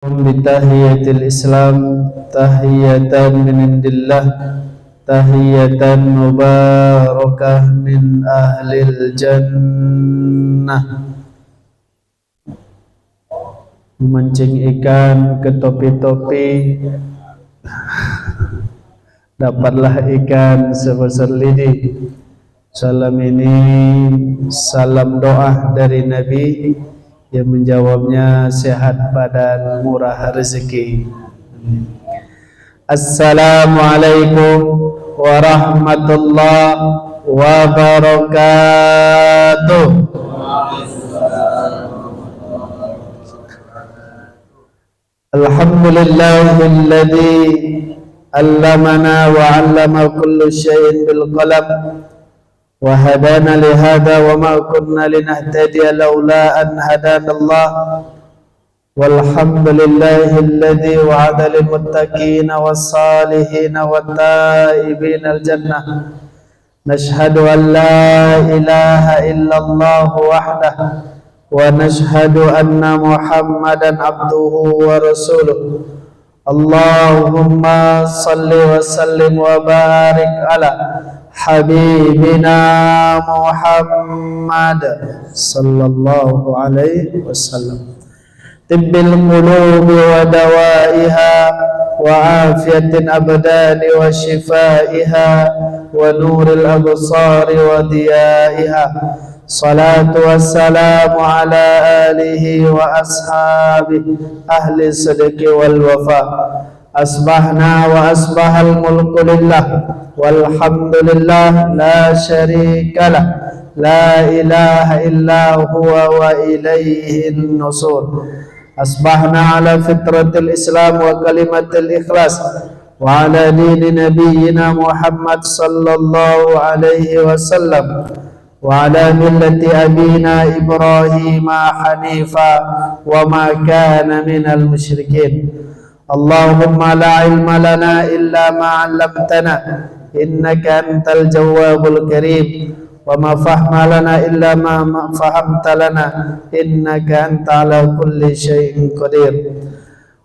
Bitahiyatil Islam tahiyatan min indillah tahiyatan mubarakah min ahlil jannah. Memancing ikan ke topi-topi, dapatlah ikan sebesar lidi. Salam ini salam doa dari Nabi yang menjawabnya sehat badan, murah rezeki. Assalamualaikum warahmatullahi wabarakatuh. Alhamdulillahilladzi allamana wa 'allama kulli syai'in bil qalam wa hadana li hadha wa ma kunna linahtadiya laula an hadana Allah walhamdulillahilladzi wa'ada lil muttaqina was salihina wat taibina al jannah. Nashhadu an la ilaha illallah wahdahu wa nashhadu anna Muhammadan abduhu wa rasuluh. Allahumma salli wa sallim wa barik ala habibina Muhammad sallallahu alaihi wasallam. Tibbil qulubi wa dawaiha wa afiyatin abdani wa shifaiha wa nuril absari wa diyaiha. Salatu wassalamu ala alihi wa ashabihi ahli sidqi wal wafa. Asbahna wa asbahal mulku lillah walhamdulillah la syarikalah la ilaha illa huwa wa ilaihi nusur. Asbahna ala fitratil islam wa kalimatil ikhlas wa ala dini nabiyyina Muhammad sallallahu alaihi wasallam wa ala millati abina Ibrahim hanifa wa ma kana minal musyrikin. Allahumma la ilma lana illa ma 'allamtana innaka antal jawwabul karim wa ma fahma lana illa ma fahamta lana innaka anta ala kulli syai'in qadir.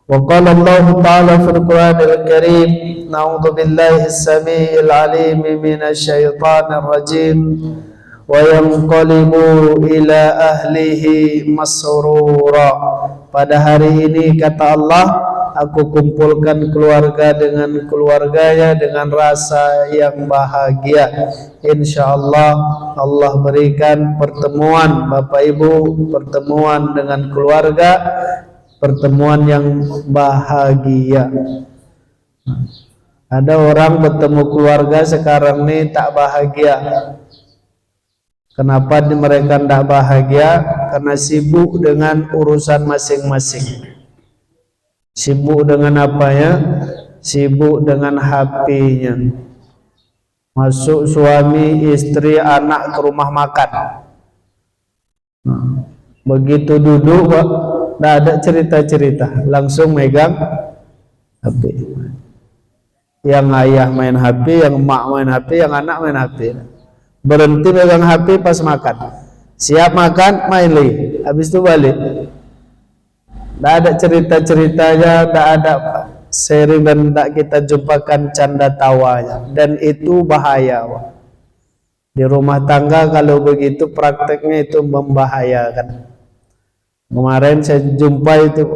Wa qala Allah ta'ala fil Qur'anil Karim na'udzu billahi as-sami'il 'alim minasy syaithanir rajim wa yanqalibu ila ahlihi masrura. Pada hari ini kata Allah, aku kumpulkan keluarga dengan keluarganya dengan rasa yang bahagia. InsyaAllah Allah berikan pertemuan Bapak Ibu, pertemuan dengan keluarga, pertemuan yang bahagia. Ada orang bertemu keluarga sekarang ini tak bahagia. Kenapa mereka tidak bahagia? Karena sibuk dengan urusan masing-masing. Sibuk dengan apanya? Sibuk dengan HP-nya. Masuk suami, istri, anak ke rumah makan. Begitu duduk, tidak ada cerita-cerita, langsung megang HP. Yang ayah main HP, yang emak main HP, yang anak main HP. Berhenti megang HP pas makan. Siap makan, main lagi. Habis itu balik. Tidak ada cerita-ceritanya, tidak ada sharing dan tidak kita jumpakan canda tawanya. Dan itu bahaya. Di rumah tangga kalau begitu prakteknya itu membahayakan. Kemarin saya jumpa itu,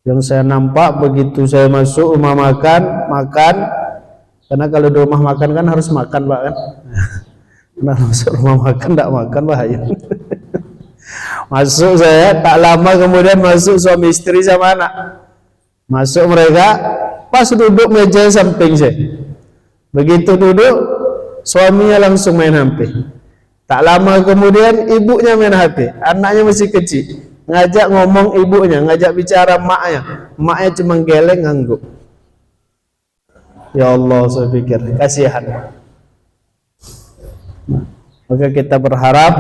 yang saya nampak begitu saya masuk rumah makan. Karena kalau di rumah makan kan harus makan Pak kan. Nah, masuk rumah makan tidak makan bahaya. Masuk saya, tak lama kemudian masuk suami istri sama anak. Masuk mereka, pas duduk meja samping saya. Begitu duduk, suaminya langsung main HP. Tak lama kemudian ibunya main HP, anaknya masih kecil. Ngajak ngomong ibunya, ngajak bicara maknya. Maknya cuma geleng ngangguk. Ya Allah, saya pikir kasihan. Maka kita berharap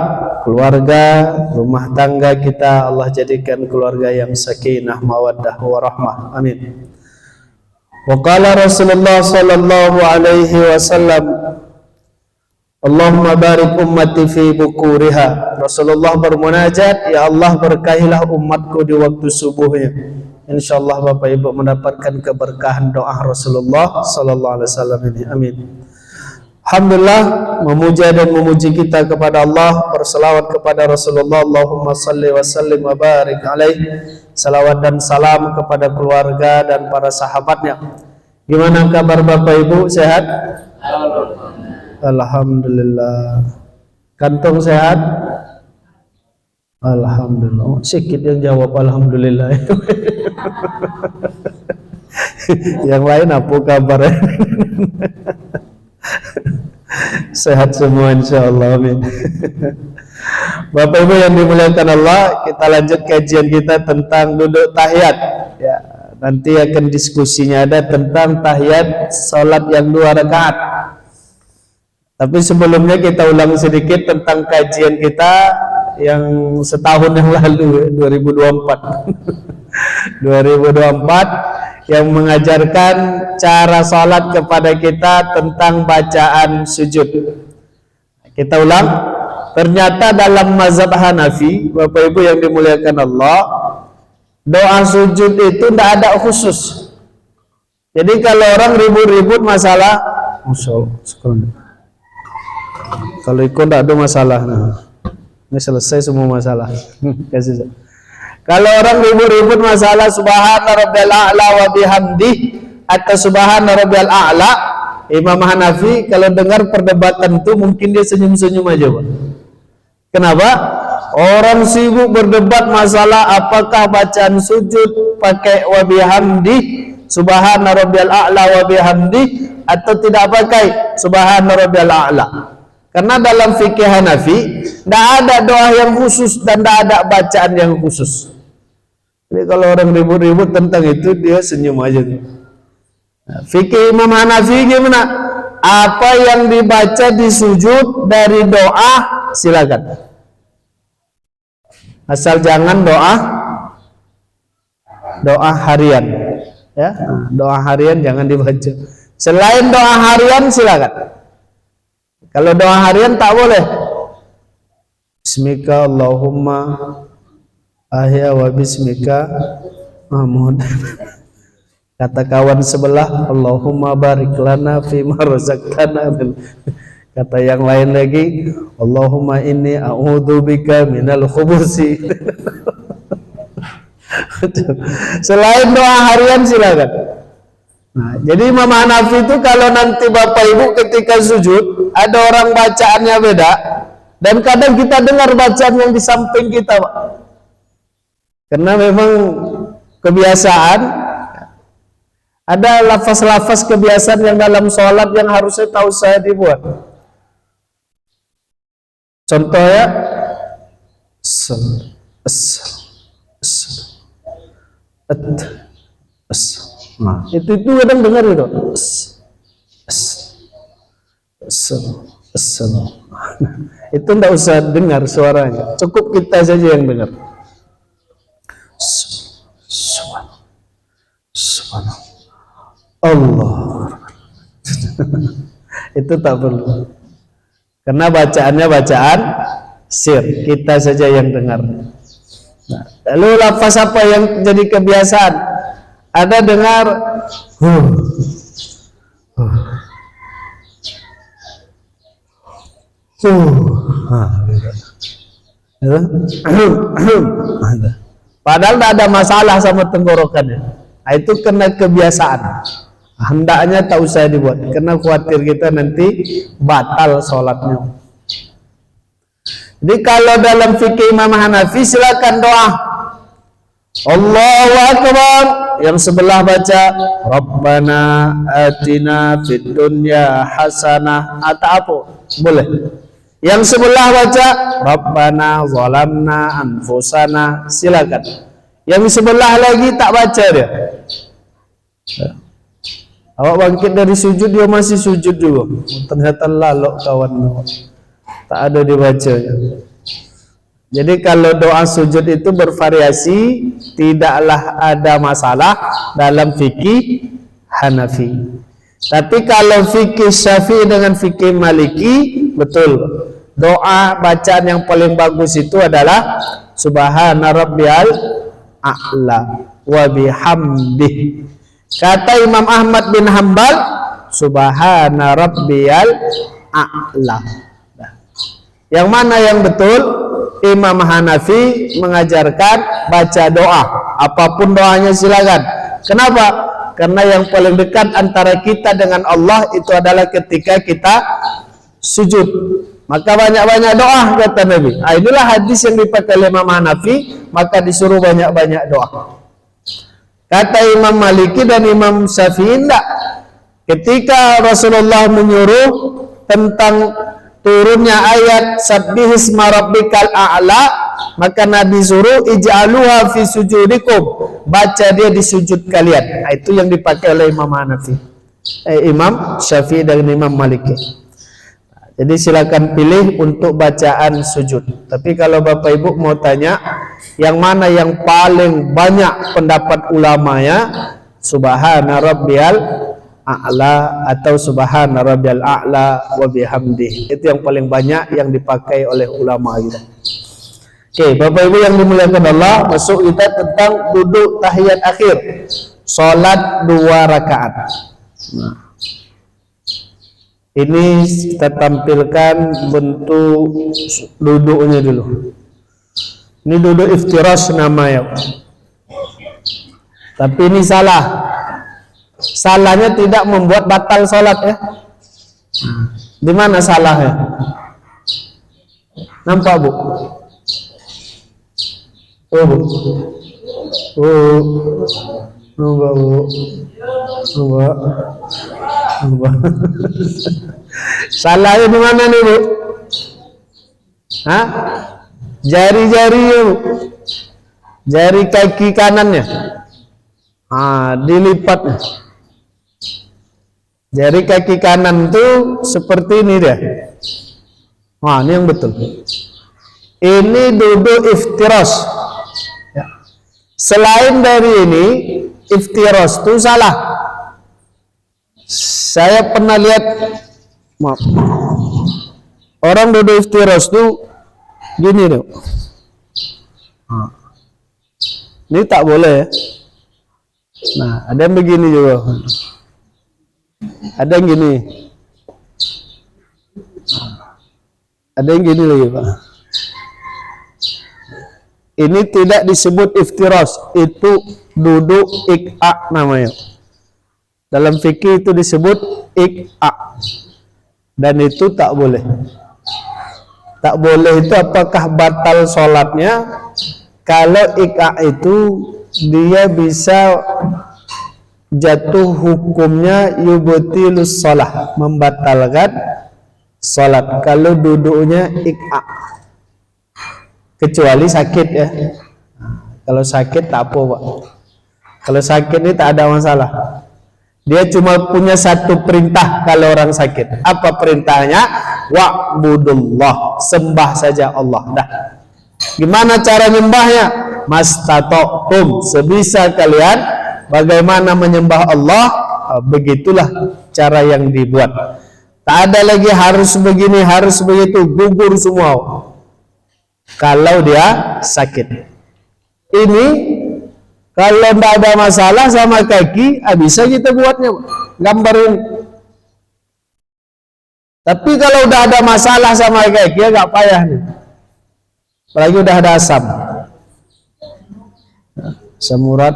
keluarga, rumah tangga kita Allah jadikan keluarga yang sakinah, mawaddah, warahmah. Amin. Wa qala Rasulullah sallallahu alaihi wasallam, Allahumma barik ummati fi bukuriha. Rasulullah bermunajat, ya Allah berkahilah umatku di waktu subuhnya. insyaallah Bapak Ibu mendapatkan keberkahan doa Rasulullah sallallahu alaihi wasallam ini. Amin. Alhamdulillah, memuja dan memuji kita kepada Allah, berselawat kepada Rasulullah. Allahumma salli wa sallim wa barik alaihi. Salawat dan salam kepada keluarga dan para sahabatnya. Gimana kabar Bapak Ibu? Sehat? Alhamdulillah. Kantong sehat? Alhamdulillah. Sedikit yang jawab alhamdulillah. Yang lain apa kabar? Sehat semua insyaallah, amin. Bapak Ibu yang dimuliakan Allah, kita lanjut kajian kita tentang duduk tahiyat ya. Nanti akan diskusinya ada tentang tahiyat salat yang 2 rakaat. Tapi sebelumnya kita ulang sedikit tentang kajian kita yang setahun yang lalu 2024 2024 yang mengajarkan cara salat kepada kita tentang bacaan sujud. Kita ulang, ternyata dalam mazhab Hanafi, Bapak Ibu yang dimuliakan Allah, doa sujud itu tidak ada khusus. Jadi kalau orang ribut-ribut masalah, kalau ikut tidak ada masalah, nah, ini selesai semua masalah. Kasih. Kalau orang ribut-ribut masalah subhana rabbiyal a'la wa bihamdih atau subhana rabbiyal a'la, Imam Hanafi kalau dengar perdebatan itu mungkin dia senyum-senyum aja, Pak. Kenapa? Orang sibuk berdebat masalah apakah bacaan sujud pakai wa bihamdih subhana rabbiyal a'la wa bihamdih atau tidak pakai subhana rabbiyal a'la. Karena dalam fikih Hanafi tidak ada doa yang khusus dan tidak ada bacaan yang khusus. Jadi kalau orang ribut-ribut tentang itu dia senyum aja. Nah, fikih Imam Hanafi gimana? Apa yang dibaca di sujud dari doa silakan. Asal jangan doa harian. Ya, doa harian jangan dibaca. Selain doa harian silakan. Kalau doa harian tak boleh. Bismika Allahumma ahya wa bismika Mahmud. Kata kawan sebelah, Allahumma barik lana fima razaqtana. Kata yang lain lagi, Allahumma inni a'udzubika minal khubusi. Selain doa harian silakan. Nah, jadi Imam Hanafi itu kalau nanti Bapak Ibu ketika sujud ada orang bacaannya beda dan kadang kita dengar bacaan yang di samping kita, Pak. Karena memang kebiasaan ada lafaz-lafaz kebiasaan yang dalam sholat yang harusnya tahu saya dibuat. Contohnya nah, itu kadang dengar itu. Itu enggak usah dengar suaranya, cukup kita saja yang dengar. Subhanallah. Allah. Itu tak perlu. Karena bacaannya bacaan sir, kita saja yang dengar. Nah, lalu lafaz apa yang jadi kebiasaan? Ada dengar padahal tak ada masalah sama tenggorokannya. Nah, itu kena kebiasaan. Hendaknya tak usah dibuat karena khawatir kita nanti batal sholatnya. Jadi kalau dalam fikih Imam Hanafi silakan doa Allahu Akbar, yang sebelah baca Rabbana atina fid dunya hasanah atau apa boleh. Yang sebelah baca Rabbana zalamna anfusana, silakan. Yang sebelah lagi tak baca dia. Awak bangkit dari sujud dia masih sujud juga. Ternyata lalok kawan. Tak ada dibacanya. Jadi kalau doa sujud itu bervariasi, tidaklah ada masalah dalam fikih Hanafi. Tapi kalau fikih Syafi'i dengan fikih Maliki, betul. Doa bacaan yang paling bagus itu adalah Subhana Rabbiyal A'la. wa bihamdih. Kata Imam Ahmad bin Hambal, subhana rabbiyal a'la. Yang mana yang betul? Imam Hanafi mengajarkan baca doa, apapun doanya silakan. Kenapa? Karena yang paling dekat antara kita dengan Allah itu adalah ketika kita sujud. Maka banyak-banyak doa kata Nabi. Inilah hadis yang dipakai oleh Imam Hanafi, maka disuruh banyak-banyak doa. Kata Imam Maliki dan Imam Syafi'i tidak. Ketika Rasulullah menyuruh tentang turunnya ayat sabbihisma rabbikal a'la, maka Nabi suruh ij'aluha fi sujudikum, baca dia di sujud kalian. Itu yang dipakai oleh Imam Hanafi, Imam Syafi'i dan Imam Maliki. Jadi silakan pilih untuk bacaan sujud. Tapi kalau Bapak Ibu mau tanya yang mana yang paling banyak pendapat ulamanya, subhana rabbiyal a'la atau subhana rabbiyal a'la wa bihamdih. Itu yang paling banyak yang dipakai oleh ulama kita. Oke, Bapak Ibu yang dimuliakan Allah, masuk kita tentang duduk tahiyat akhir, salat 2 rakaat. Nah, ini kita tampilkan bentuk duduknya dulu. Ini duduk iftirash namanya. Tapi ini salah. Salahnya tidak membuat batal sholat ya. Di mana salahnya? Nampak Bu? Oh Bu. Oh. Nampak Bu. Nampak. Salahnya di mana nih Bu? Hah? Jari-jarinya Bu. Jari kaki kanannya. Dilipatnya. Jari kaki kanan itu seperti ini dia. Ini yang betul. Ini duduk iftirash. Ya. Selain dari ini, iftirash itu salah. Saya pernah lihat, maaf, orang duduk iftirash itu gini tuh. Ini tak boleh ya. Nah, ada yang begini juga. Ada yang gini. Ada yang gini lagi Pak. Ini tidak disebut iftirash, itu duduk ik'a namanya. Dalam fikih itu disebut ik'a. Dan itu tak boleh. Tak boleh itu apakah batal sholatnya? Kalau ik'a itu dia bisa jatuh hukumnya yubtilus shalah, membatalkan salat kalau duduknya ik'a, kecuali sakit ya. Kalau sakit tak apa Pak. Kalau sakit ini tak ada masalah. Dia cuma punya satu perintah kalau orang sakit. Apa perintahnya? Wa'budullah, sembah saja Allah. Dah. Gimana cara nyembahnya? Mastata'tum, sebisa kalian bagaimana menyembah Allah, begitulah cara yang dibuat. Tak ada lagi harus begini, harus begitu, gugur semua kalau dia sakit. Ini kalau tidak ada masalah sama kaki, bisa kita buatnya, gambar ini. Tapi kalau udah ada masalah sama kaki, agak payah nih. Apalagi udah ada asam. Semurat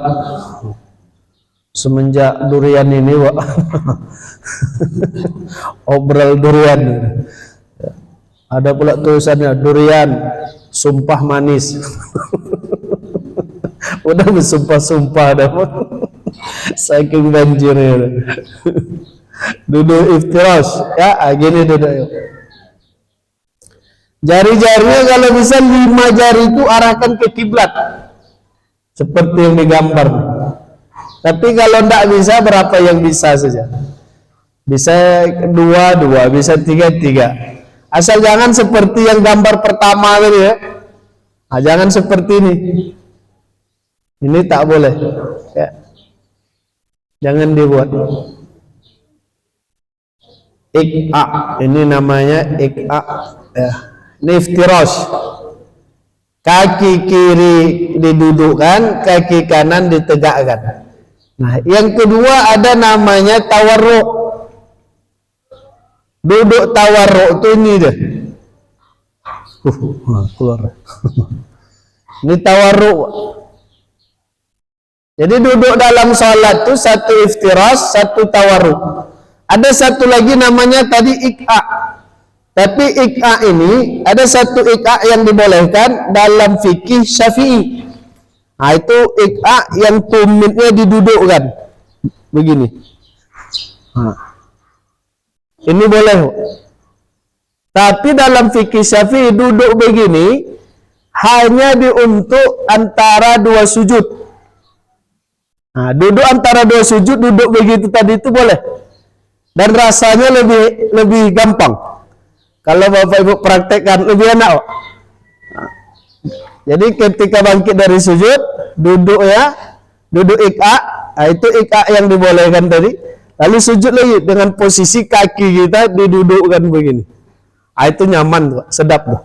semenjak durian ini Pak. Obrol durian. Ada pula tulisannya durian sumpah manis. Udah bersumpah-sumpah dah. Saking banjirnya. Duduk iftirash ya, gini duduk. Jari-jarinya kalau bisa 5 jari itu arahkan ke kiblat. Seperti yang digambar. Tapi kalau tidak bisa, berapa yang bisa saja? Bisa 2, bisa 3. Asal jangan seperti yang gambar pertama tadi ya. Jangan seperti ini. Ini tak boleh. Ya. Jangan dibuat. Ik'a, ini namanya ik'a. Ya. Ini iftirash. kaki kiri didudukkan, kaki kanan ditegakkan. Nah, yang kedua ada namanya tawarruk. Duduk tawarruk itu ini deh. Keluar. Ini tawarruk. Jadi duduk dalam sholat itu satu iftirash, satu tawarruk. Ada satu lagi namanya tadi ik'a. Tapi ik'a ini ada satu ik'a yang dibolehkan dalam fikih Syafi'i. Nah, itu ik'a yang tumitnya didudukkan begini. Nah, ini boleh. Tapi dalam fikih Syafi'i duduk begini hanya diuntuk antara dua sujud. Nah, duduk antara dua sujud, duduk begitu tadi itu boleh. Dan rasanya lebih gampang. Kalau Bapak Ibu praktekkan lebih enak. Nah, jadi ketika bangkit dari sujud, duduk ya, duduk ik'a. Nah, itu ik'a yang dibolehkan tadi. Lalu sujud lagi dengan posisi kaki kita didudukkan begini. Nah, itu nyaman, sedap tuh.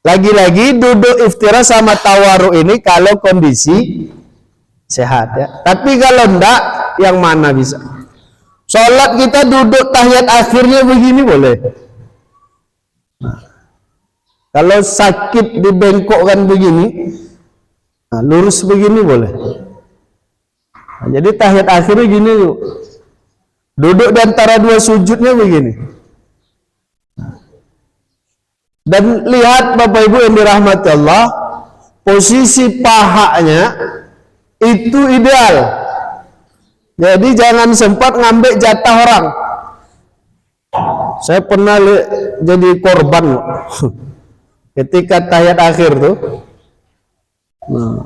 Lagi-lagi duduk iftirash sama tawarruk ini kalau kondisi sehat ya. Tapi kalau enggak, yang mana bisa? Sholat kita duduk tahiyat akhirnya begini boleh. Nah, kalau sakit dibengkokkan begini, nah, lurus begini boleh. Nah, jadi tahiyat akhirnya gini yuk. Duduk di antara dua sujudnya begini. Dan lihat Bapak Ibu yang dirahmati Allah, posisi pahanya itu ideal. Jadi jangan sempat ngambil jatah orang. Saya pernah jadi korban ketika tahiyat akhir tuh. Nah,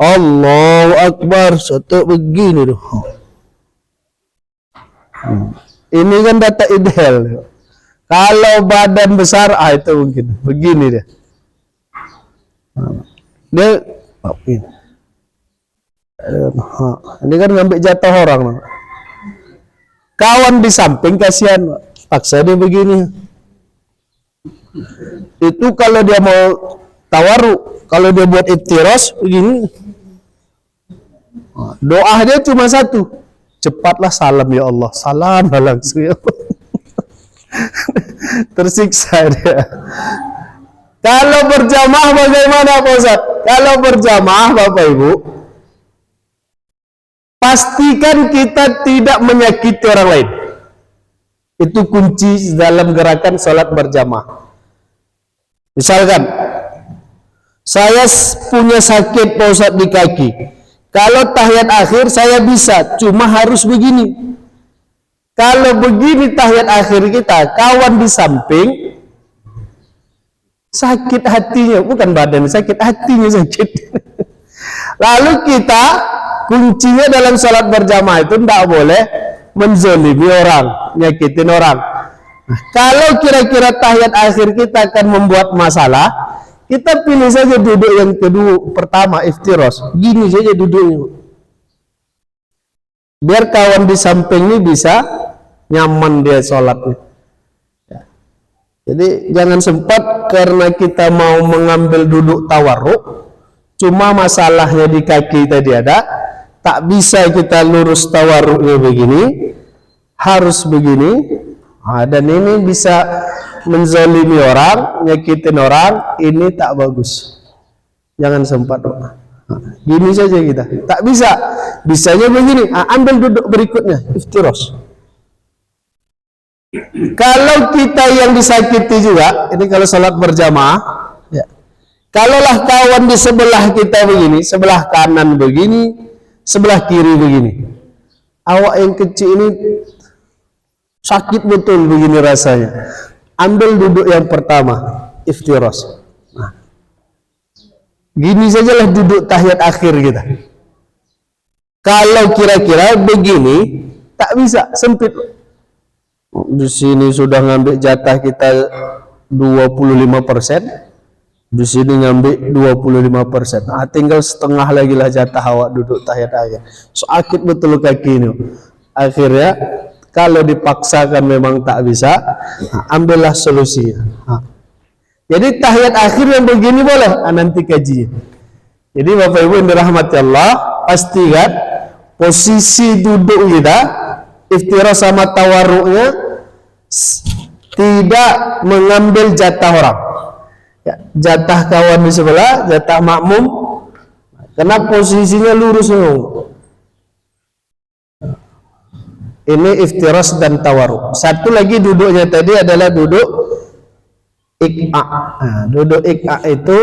Allahu Akbar, satu begini tuh. Ini kan data ideal. Kalau badan besar, itu mungkin begini dia. Dia ini kan ngambil jatah orang. Kawan di samping kasihan, paksa dia begini. Itu kalau dia mau tawarruk, kalau dia buat iftirash begini. Doa dia cuma satu, cepatlah salam ya Allah, salam langsung ya Allah. Tersiksa dia. Kalau berjamaah bagaimana Pak Ustaz? Kalau berjamaah Bapak Ibu, pastikan kita tidak menyakiti orang lain. Itu kunci dalam gerakan sholat berjamaah. Misalkan saya punya sakit Pak Ustaz di kaki. Kalau tahiyat akhir saya bisa, cuma harus begini. Kalau begini tahiyat akhir kita, kawan di samping sakit hatinya, bukan badan sakit, hatinya sakit. Lalu kita kuncinya dalam sholat berjamaah itu tidak boleh menzolimi orang, nyakitin orang. Nah, kalau kira-kira tahiyat akhir kita akan membuat masalah, kita pilih saja duduk yang kedua, pertama iftirash, gini saja duduknya. Biar kawan di samping ini bisa nyaman dia sholatnya. Ya. Jadi jangan sempat karena kita mau mengambil duduk tawarruk, cuma masalahnya di kaki tadi ada, tak bisa kita lurus tawarruknya begini, harus begini. Nah, dan ini bisa menzalimi orang, nyakitin orang, ini tak bagus. Jangan sempat. Nah, gini saja kita, tak bisa. Bisanya begini, ambil duduk berikutnya, iftirash. Kalau kita yang disakiti juga, ini kalau sholat berjamaah, ya. Kalaulah kawan di sebelah kita begini, sebelah kanan begini, sebelah kiri begini, awak yang kecil ini sakit betul begini rasanya. Ambil duduk yang pertama, iftirash. Nah, gini sajalah duduk tahiyat akhir kita. Kalau kira-kira begini, tak bisa, sempit. Di sini sudah ngambil jatah kita 25%, di sini ngambil 25%. Nah, tinggal setengah lagi lah jatah awak duduk tahiyat akhir. Sakit betul kaki ini. Akhirnya kalau dipaksakan memang tak bisa, ambillah solusinya. Jadi tahiyat akhir yang begini boleh, nanti kaji. Jadi Bapak Ibu yang dirahmati Allah, pastikan posisi duduk kita, iftirash sama tawarruknya tidak mengambil jatah orang. Ya, jatah kawan di sebelah, jatah makmum, karena posisinya lurus semua. Ini iftirash dan tawarruk. Satu lagi duduknya tadi adalah duduk ik'a. Nah, duduk ik'a itu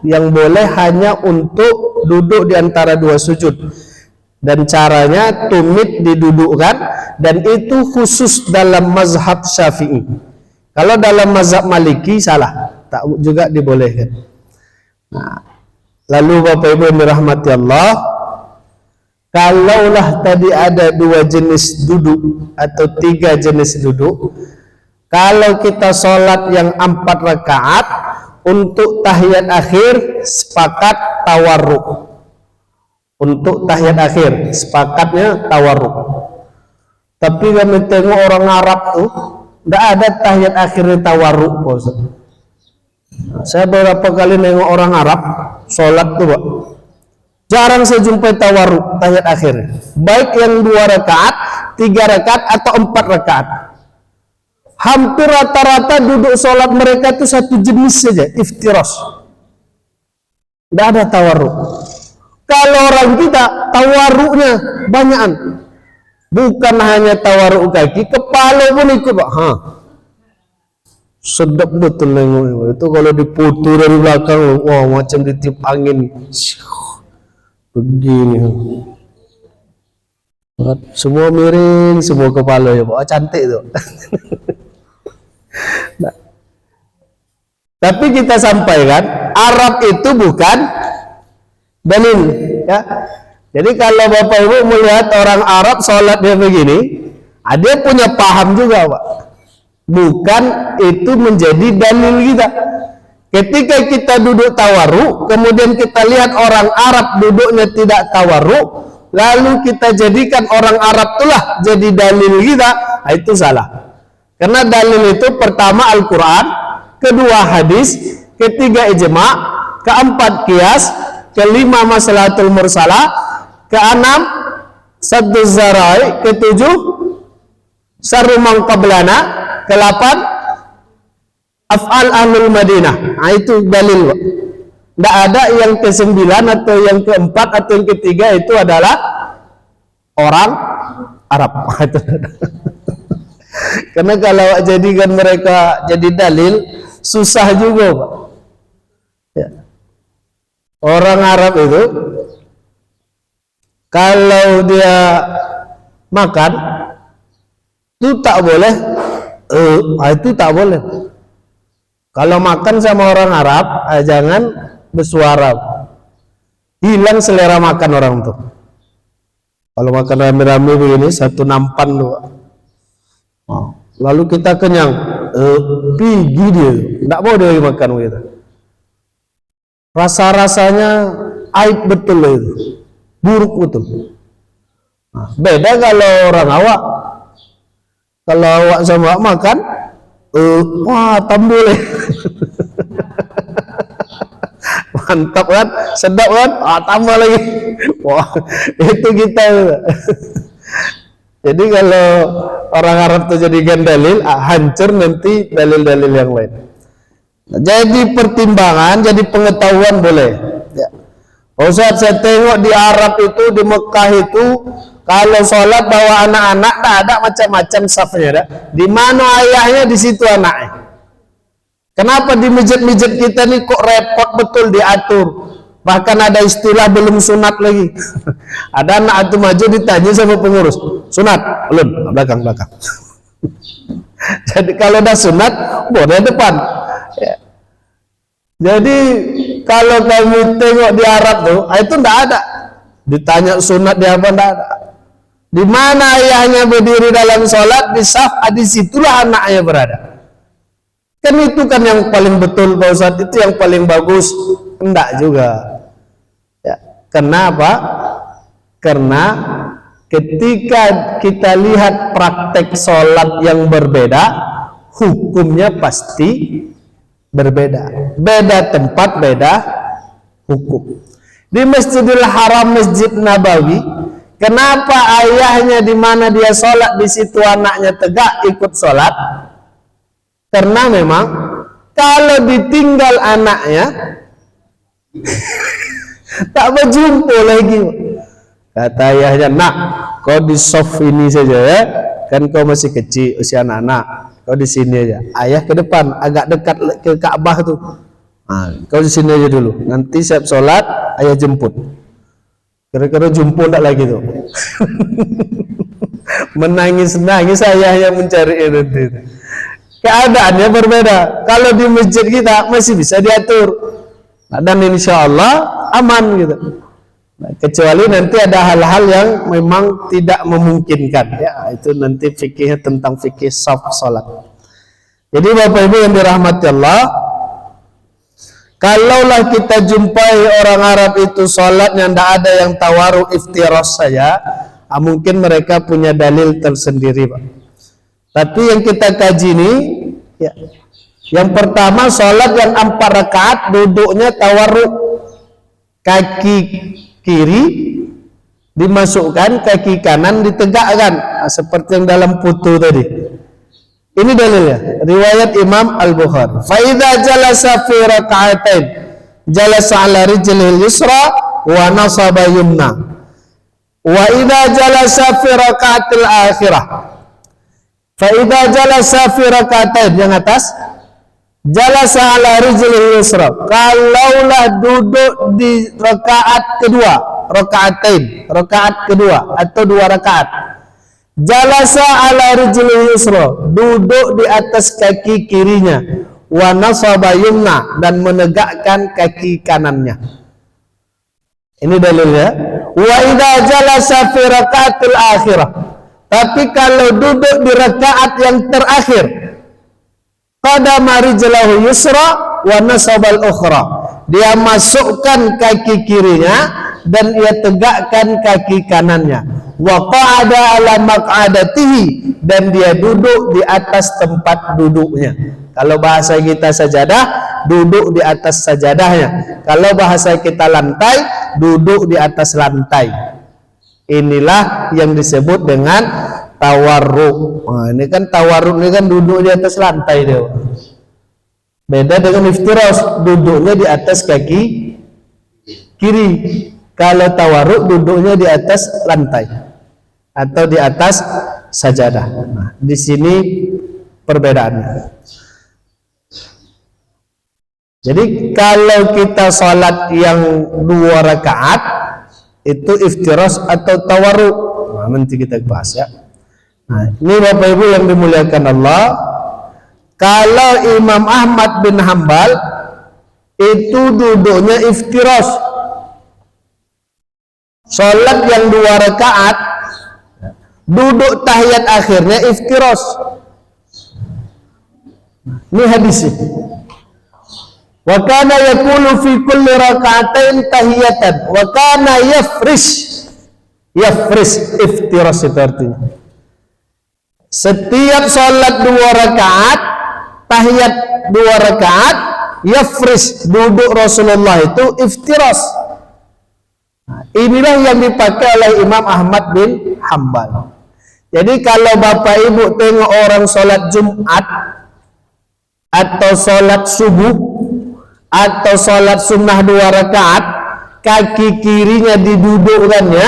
yang boleh hanya untuk duduk di antara dua sujud, dan caranya tumit didudukkan, dan itu khusus dalam mazhab Syafi'i. Kalau dalam mazhab Maliki salah, tak juga dibolehkan. Nah, lalu Bapak Ibu yang dirahmati Allah, kalaulah tadi ada dua jenis duduk atau tiga jenis duduk, kalau kita sholat yang 4 rakaat, untuk tahiyat akhir sepakat tawarruk. Untuk tahiyat akhir sepakatnya tawarruk. Tapi kami tengok orang Arab tuh tidak ada tahiyat akhirnya tawarruk. Saya beberapa kali nengok orang Arab sholat tuh, Pak, jarang saya jumpai tawarruk tahiyat akhir. Baik yang 2 rakaat, 3 rakaat atau 4 rakaat. Hampir rata-rata duduk sholat mereka itu satu jenis saja, iftirash. Tidak ada tawarruk. Kalau orang kita tawarruknya banyakan. Bukan hanya tawarruk kaki, kepala pun ikut, Pak. Sedap betul nengok itu kalau diputu dari belakang, wah macam ditiup angin. Begini. Semua miring, semua kepala ya, Pak. Cantik tuh. Nah, tapi kita sampaikan Arab itu bukan dalil, ya. Jadi kalau Bapak Ibu melihat orang Arab sholat dia begini, dia punya paham juga, Pak. Bukan itu menjadi dalil kita. Ketika kita duduk tawarruk, kemudian kita lihat orang Arab duduknya tidak tawarruk, lalu kita jadikan orang Arab itulah jadi dalil kita, itu salah. Karena dalil itu pertama Al-Quran, kedua hadis, ketiga ijma', keempat qiyas, kelima maslahatul mursalah, keenam saddu zarai, ketujuh syarru man qablana, ke-8 af'al ahlul Madinah. Nah, itu dalil. Tidak ada yang ke-9 atau yang ke-4 atau yang ketiga itu adalah orang Arab. Karena kalau jadikan mereka jadi dalil, susah juga, Pak. Ya. Orang Arab itu kalau dia makan itu tak boleh, itu tak boleh. Kalau makan sama orang Arab, jangan bersuara, hilang selera makan orang tuh. Kalau makan rame-rame begini, satu nampan tuh. Lalu kita kenyang, pergi dia, tidak mau dia makan kita. Rasa-rasanya aib betul itu, buruk betul. Nah, beda kalau orang awak. Kalau awak sama awak makan, wah tambul. Mantap kan, sedap kan, tambah lagi. Wah, itu kita. Jadi kalau orang Arab itu jadikan dalil, hancur nanti dalil-dalil yang lain. Nah, jadi pertimbangan, jadi pengetahuan boleh. Ya. Ustaz, saya tengok di Arab itu, di Mekah itu, kalau sholat bawa anak-anak, tak ada macam-macam safnya. Di mana ayahnya, di situ anaknya. Kenapa di masjid-masjid kita nih kok repot betul diatur? Bahkan ada istilah belum sunat lagi. Ada anak itu maju ditanya sama pengurus, sunat? Belum, belakang. Jadi kalau udah sunat, boleh depan. Ya. Jadi kalau kamu tengok di Arab tuh, itu enggak ada. Ditanya sunat di apa, enggak ada. Di mana ayahnya berdiri dalam sholat, di saf, di situlah anaknya berada. Kan itu kan yang paling betul, Pak Ustadz, itu yang paling bagus. Enggak juga. Ya. Kenapa? Karena ketika kita lihat praktek sholat yang berbeda, hukumnya pasti berbeda. Beda tempat, beda hukum. Di Masjidil Haram, Masjid Nabawi, kenapa ayahnya di mana dia sholat di situ anaknya tegak ikut sholat? Karena memang kalau ditinggal anaknya tak berjumpa lagi. Kata ayahnya, nak, kau di soft ini saja ya, kan kau masih kecil usia anak-anak, kau di sini aja. Ayah ke depan, agak dekat ke Ka'bah tuh. Nah, kau di sini aja dulu. Nanti siap sholat, ayah jemput. Kira-kira jemput tak lagi tuh. Menangis-nangis ayahnya mencari nanti. Keadaannya berbeda. Kalau di masjid kita masih bisa diatur, dan insya Allah aman gitu. Nah, kecuali nanti ada hal-hal yang memang tidak memungkinkan, ya itu nanti fikihnya tentang fikih saf salat. Jadi Bapak Ibu yang dirahmati Allah, kalaulah kita jumpai orang Arab itu salat yang tidak ada yang tawaru iftiras saja, mungkin mereka punya dalil tersendiri, Pak. Tapi yang kita kaji ini, ya, yang pertama salat yang 4 rakaat duduknya tawarruk, kaki kiri dimasukkan, kaki kanan ditegakkan, seperti yang dalam putu tadi. Ini dalilnya, riwayat Imam Al-Bukhari. Fa idza jalasa fi raka'atain jalasa ala rijlil yusra wa nasaba yumna. Wa idza jalasa fi raka'atil akhirah. Fa idza jalasa fi raka'atain yang atas, jalasa ala rijlil yusra, kalaulah duduk di rakaat kedua, rakaatain, rakaat kedua atau 2 rakaat, jalasa ala rijlil yusra, duduk di atas kaki kirinya, wa nasaba yumna, dan menegakkan kaki kanannya. Ini dalilnya. Wa idza jalasa fi rakaatil akhirah, tapi kalau duduk di rakaat yang terakhir, qadama rijlahu yusra wa nasabal ukhra, dia masukkan kaki kirinya dan ia tegakkan kaki kanannya, wa qa'ada ala maq'adatihi, dan dia duduk di atas tempat duduknya. Kalau bahasa kita sajadah, duduk di atas sajadahnya. Kalau bahasa kita lantai, duduk di atas lantai. Inilah yang disebut dengan tawarruk. Nah, ini kan tawarruk, ini kan duduk di atas lantai dia. Beda dengan iftiras, duduknya di atas kaki kiri. Kalau tawarruk, duduknya di atas lantai atau di atas sajadah. Nah, di sini perbedaannya. Jadi kalau kita sholat yang 2 rakaat itu iftiras atau tawarruk. Nah, nanti kita bahas ya. Nah, ini Bapak Ibu yang dimuliakan Allah, kalau Imam Ahmad bin Hambal itu duduknya iftiras, sholat yang 2 rakaat, duduk tahiyat akhirnya iftiras. Ini hadisnya. Wa kana yaqulu fi kulli raka'atain tahiyatan wa kana yafrish iftiras, itu artinya setiap sholat 2 rakaat, tahiyat 2 rakaat, yafrish, duduk Rasulullah itu iftiras. Nah, inilah yang dipakai oleh Imam Ahmad bin Hambal. Jadi kalau Bapak Ibu tengok orang sholat Jumat atau sholat subuh atau sholat sunnah 2 rakaat, kaki kirinya didudukkannya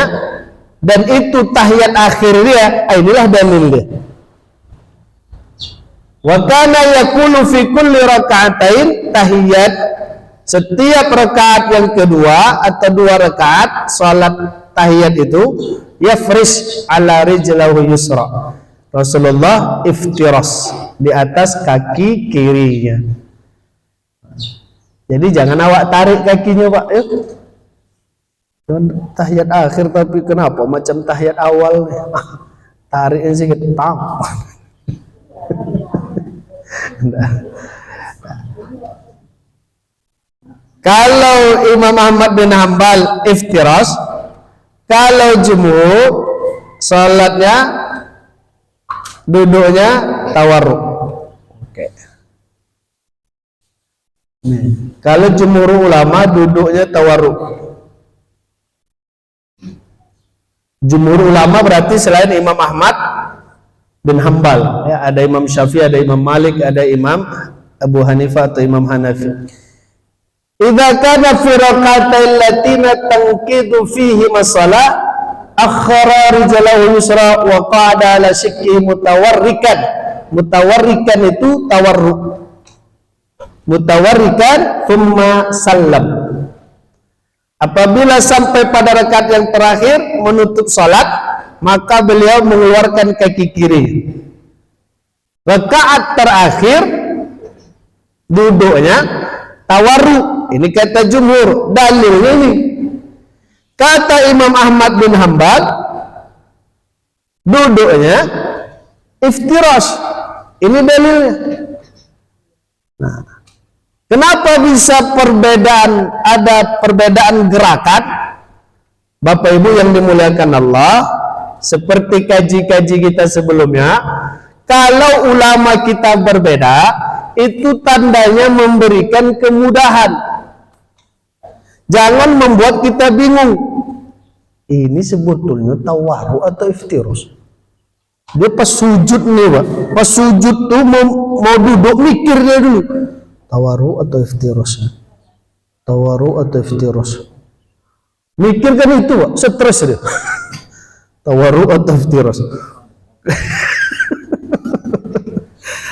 dan itu tahiyat akhir dia, inilah dalil dia. Wa kana yaqulu fi kulli raka'atain tahiyat, setiap rakaat yang kedua atau 2 rakaat salat tahiyat itu yafrish ala rijlahu yusra, Rasulullah iftiras di atas kaki kirinya. Jadi jangan awak tarik kakinya, Pak, ya. Tahiyat akhir tapi kenapa macam tahiyat awal nih? Tariknya sedikit tam. Kalau Imam Ahmad bin Hambal iftiras, kalau jumhur salatnya duduknya tawarruk. Oke. Kalau jumhur ulama duduknya tawarruk. Jumhur ulama berarti selain Imam Ahmad bin Hambal, ya, ada Imam Syafi'i, ada Imam Malik, ada Imam Abu Hanifah atau Imam Hanafi. Idza kana fi rakaatail latina tanqidu fihi masalah akhara rijalahu yusra wa qa'ada ala shikki mutawarrikan. Mutawarrikan itu tawarruk. Mutawarrikan thumma sallam. Apabila sampai pada rakaat yang terakhir menutup salat, maka beliau mengeluarkan kaki kiri. Rakaat terakhir duduknya tawarruk. Ini kata jumhur, dalilnya ini. Kata Imam Ahmad bin Hambal, duduknya iftirash. Ini dalilnya. Nah, kenapa bisa ada perbedaan gerakan? Bapak Ibu yang dimuliakan Allah, seperti kaji-kaji kita sebelumnya, kalau ulama kita berbeda, itu tandanya memberikan kemudahan. Jangan membuat kita bingung. Ini sebetulnya tawarruk atau iftirash? Dia pas sujud nih, Pak. Pas sujud tuh mau duduk, mikirnya dulu. Tawarruk atau iftirash? Tawarruk atau iftirash? Mikir kan itu, Pak. Stres dia. Tawarruk atau iftirash?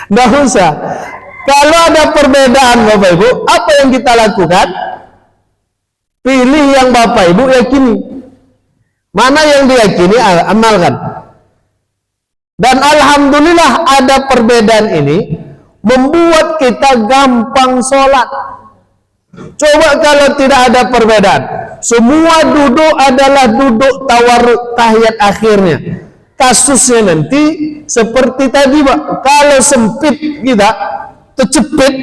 Nggak usah. Kalau ada perbedaan, Bapak Ibu, apa yang kita lakukan? Pilih yang Bapak Ibu yakini. Mana yang diyakini, amalkan. Dan alhamdulillah ada perbedaan ini membuat kita gampang sholat. Coba kalau tidak ada perbedaan, semua duduk adalah duduk tawarruk tahiyat akhirnya. Kasusnya nanti seperti tadi, Pak. Kalau sempit kita tercepit,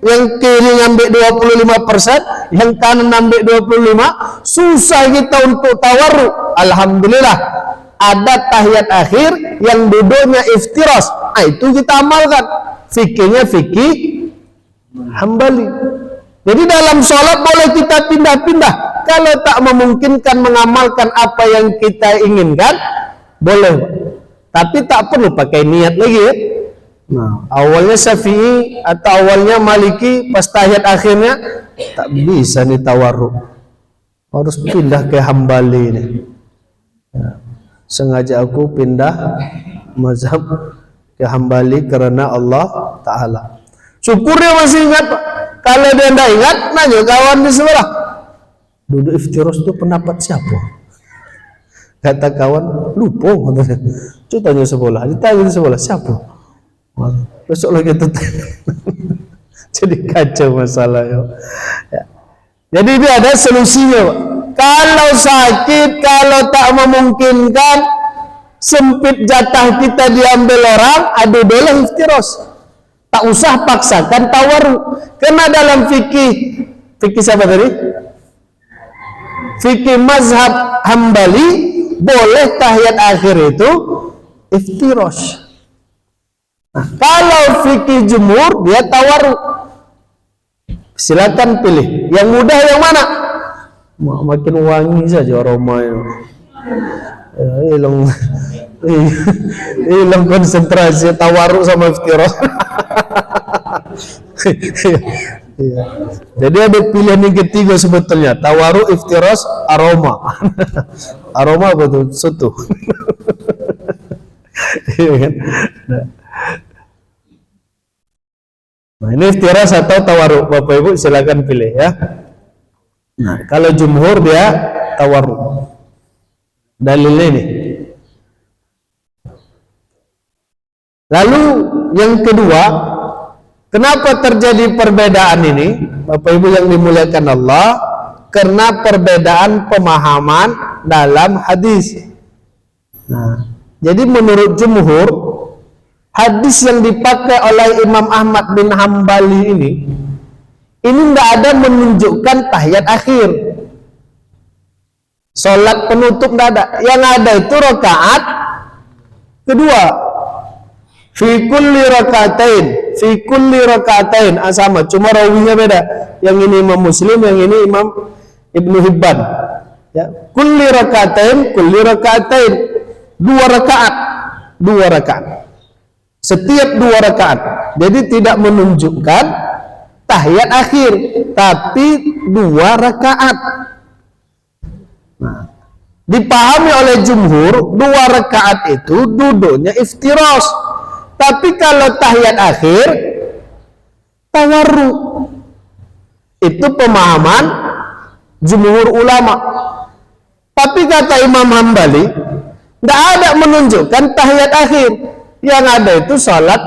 yang kiri ngambil 25%, yang kanan ngambil 25%, susah kita untuk tawarruk. Alhamdulillah ada tahiyat akhir yang duduknya iftirash. Nah, itu kita amalkan. Fikihnya fikih Hambali. Jadi dalam sholat boleh kita pindah-pindah. Kalau tak memungkinkan mengamalkan apa yang kita inginkan, boleh. Tapi tak perlu pakai niat lagi, ya. Nah, awalnya Syafi'i atau awalnya Maliki, pas tahiyat akhirnya tak bisa nih tawarruk. Harus pindah ke Hambali ini. Ya. Sengaja aku pindah mazhab ke Hambali karena Allah Ta'ala. Syukur dia masih ingat, Pak. Kalau dia tidak ingat, nanya kawan di sebelah, duduk iftirash itu pendapat siapa? Kata kawan, lupa. Coba tanya sebelah, ditanya di sebelah, siapa? Besok lagi itu. Jadi kacau masalahnya. Ya. Jadi dia ada solusinya, Pak. Kalau sakit, kalau tak memungkinkan, sempit jatah kita diambil orang, adu dolah iftirash. Tak usah paksakan tawarruk. Karena dalam fikih siapa tadi? Fikih mazhab Hambali, boleh tahiyat akhir itu iftirash. Nah, kalau fikih jumhur, dia tawarruk. Silakan pilih. Yang mudah yang mana? Makin wangi saja aromanya. Hilang konsentrasi tawarruk sama iftirash. Iya. Jadi ada pilihan yang ketiga sebetulnya, tawarruk, iftirash, aroma. Aroma apa tuh? Soto. Nah, ini iftirash atau tawarruk, Bapak Ibu silakan pilih, ya. Nah, kalau jumhur dia tawarruk. Dalilnya ini. Lalu yang kedua, kenapa terjadi perbedaan ini, Bapak Ibu yang dimuliakan Allah? Karena perbedaan pemahaman dalam hadis. Nah, jadi menurut jumhur, hadis yang dipakai oleh Imam Ahmad bin Hambali ini tidak ada menunjukkan tahiyat akhir. Salat penutup tidak ada. Yang ada itu rakaat kedua. Fi kulli rakaatain, sama, cuma rawinya beda. Yang ini Imam Muslim, yang ini Imam Ibnu Hibban. Ya, kulli rakaatain, dua rakaat. Setiap 2 rakaat. Jadi tidak menunjukkan tahiyat akhir, tapi 2 rakaat. Nah, dipahami oleh jumhur 2 rakaat itu duduknya iftiras. Tapi kalau tahiyat akhir tawarru. Itu pemahaman jumhur ulama. Tapi kata Imam Hambali, tidak ada menunjukkan tahiyat akhir. Yang ada itu salat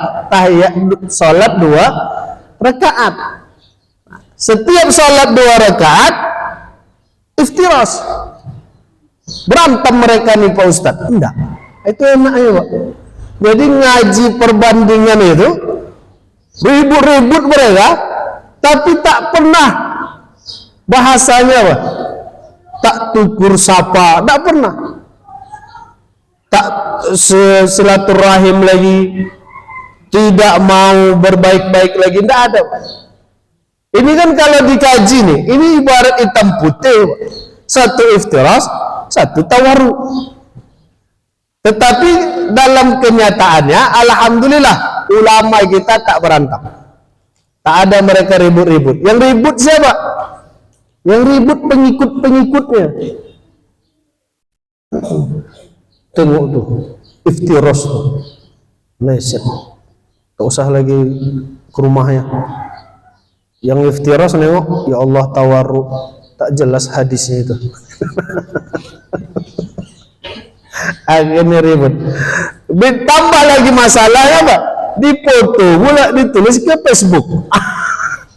2 rakaat. Setiap salat 2 rakaat iftiras. Berantem mereka nih Pak Ustadz. Enggak. Itu enaknya Pak. Jadi ngaji perbandingan itu ribut-ribut mereka, tapi tak pernah bahasanya Pak. Tak tukur sapa, tak pernah. Tak silaturahim lagi, tidak mau berbaik-baik lagi, tidak ada. Ini kan kalau dikaji nih, ini ibarat hitam putih, satu iftiras, satu tawarru. Tetapi dalam kenyataannya, alhamdulillah ulama kita tak berantem, tak ada mereka ribut-ribut. Yang ribut siapa? Yang ribut pengikut-pengikutnya. Tengok tuh, iftiras tuh, leset. Tak usah lagi ke rumahnya. Yang iftiras nengok, ya Allah tawarru, tak jelas hadisnya itu. Akhirnya ribut. Ditambah lagi masalahnya Pak, dipoto pula ditulis ke Facebook.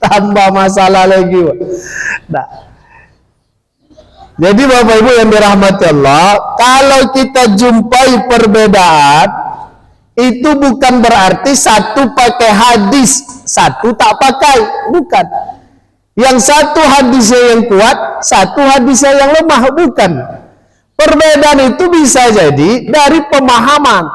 Tambah masalah lagi Pak. Nah, jadi Bapak Ibu yang dirahmati Allah, kalau kita jumpai perbedaan, itu bukan berarti satu pakai hadis, satu tak pakai, bukan. Yang satu hadisnya yang kuat, satu hadisnya yang lemah, bukan. Perbedaan itu bisa jadi dari pemahaman.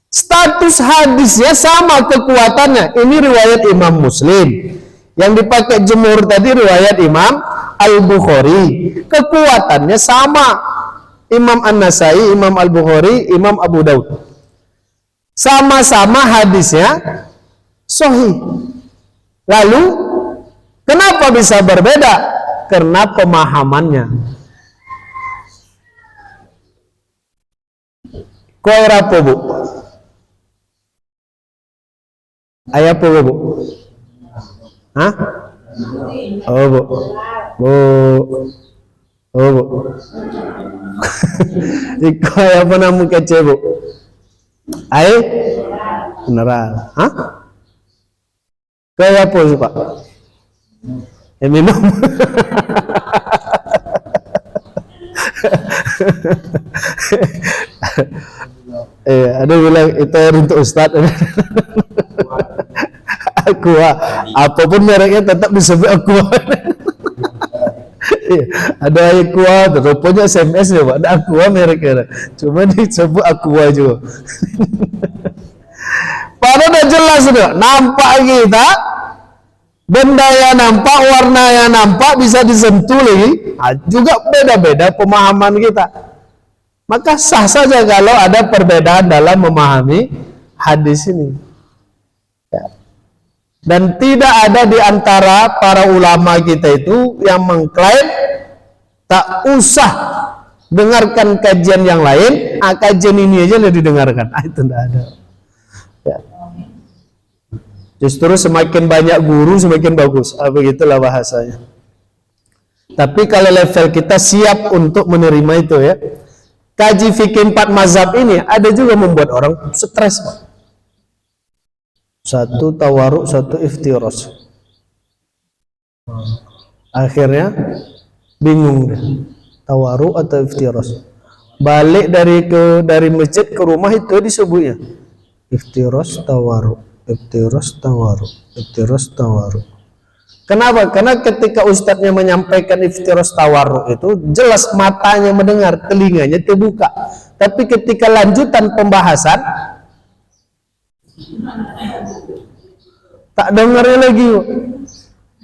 Status hadisnya sama kekuatannya. Ini riwayat Imam Muslim. Yang dipakai jumhur tadi riwayat Imam Al-Bukhari. Kekuatannya sama. Imam An-Nasai, Imam Al-Bukhari, Imam Abu Daud. Sama-sama hadisnya sahih. Lalu kenapa bisa berbeda? Karena pemahamannya. Kau apa Bu? Ayah apa Bu? Hah? Oh Bu. Oh Bu. Iko ayah apa namu kece Bu? Ayah? Beneran. Hah? Kau apa sih Pak? Minum. Ada bilang itu air untuk Ustadz. Aqua, apapun mereknya tetap disebut Aqua. Ada Aqua, rupanya SMS ya Pak, ada Aqua mereknya, cuma disebut Aqua juga. Padahal udah jelas sudah, nampak kita, benda yang nampak, warna yang nampak bisa disentuh lagi, juga beda-beda pemahaman kita. Maka sah saja kalau ada perbedaan dalam memahami hadis ini. Ya. Dan tidak ada di antara para ulama kita itu yang mengklaim tak usah dengarkan kajian yang lain, kajian ini aja lebih didengarkan. Itu tidak ada. Ya. Justru semakin banyak guru semakin bagus. Begitulah bahasanya. Tapi kalau level kita siap untuk menerima itu ya. Kaji fikih 4 mazhab ini ada juga membuat orang stres Pak. Satu tawaruk, satu iftiras. Akhirnya bingung deh. Tawaruk atau iftiras. Balik dari masjid ke rumah itu disebutnya iftiras tawaruk, iftiras tawaruk, iftiras tawaruk. Kenapa? Karena ketika ustadznya menyampaikan iftiras tawarruk itu jelas matanya mendengar, telinganya terbuka. Tapi ketika lanjutan pembahasan Tak dengarnya lagi.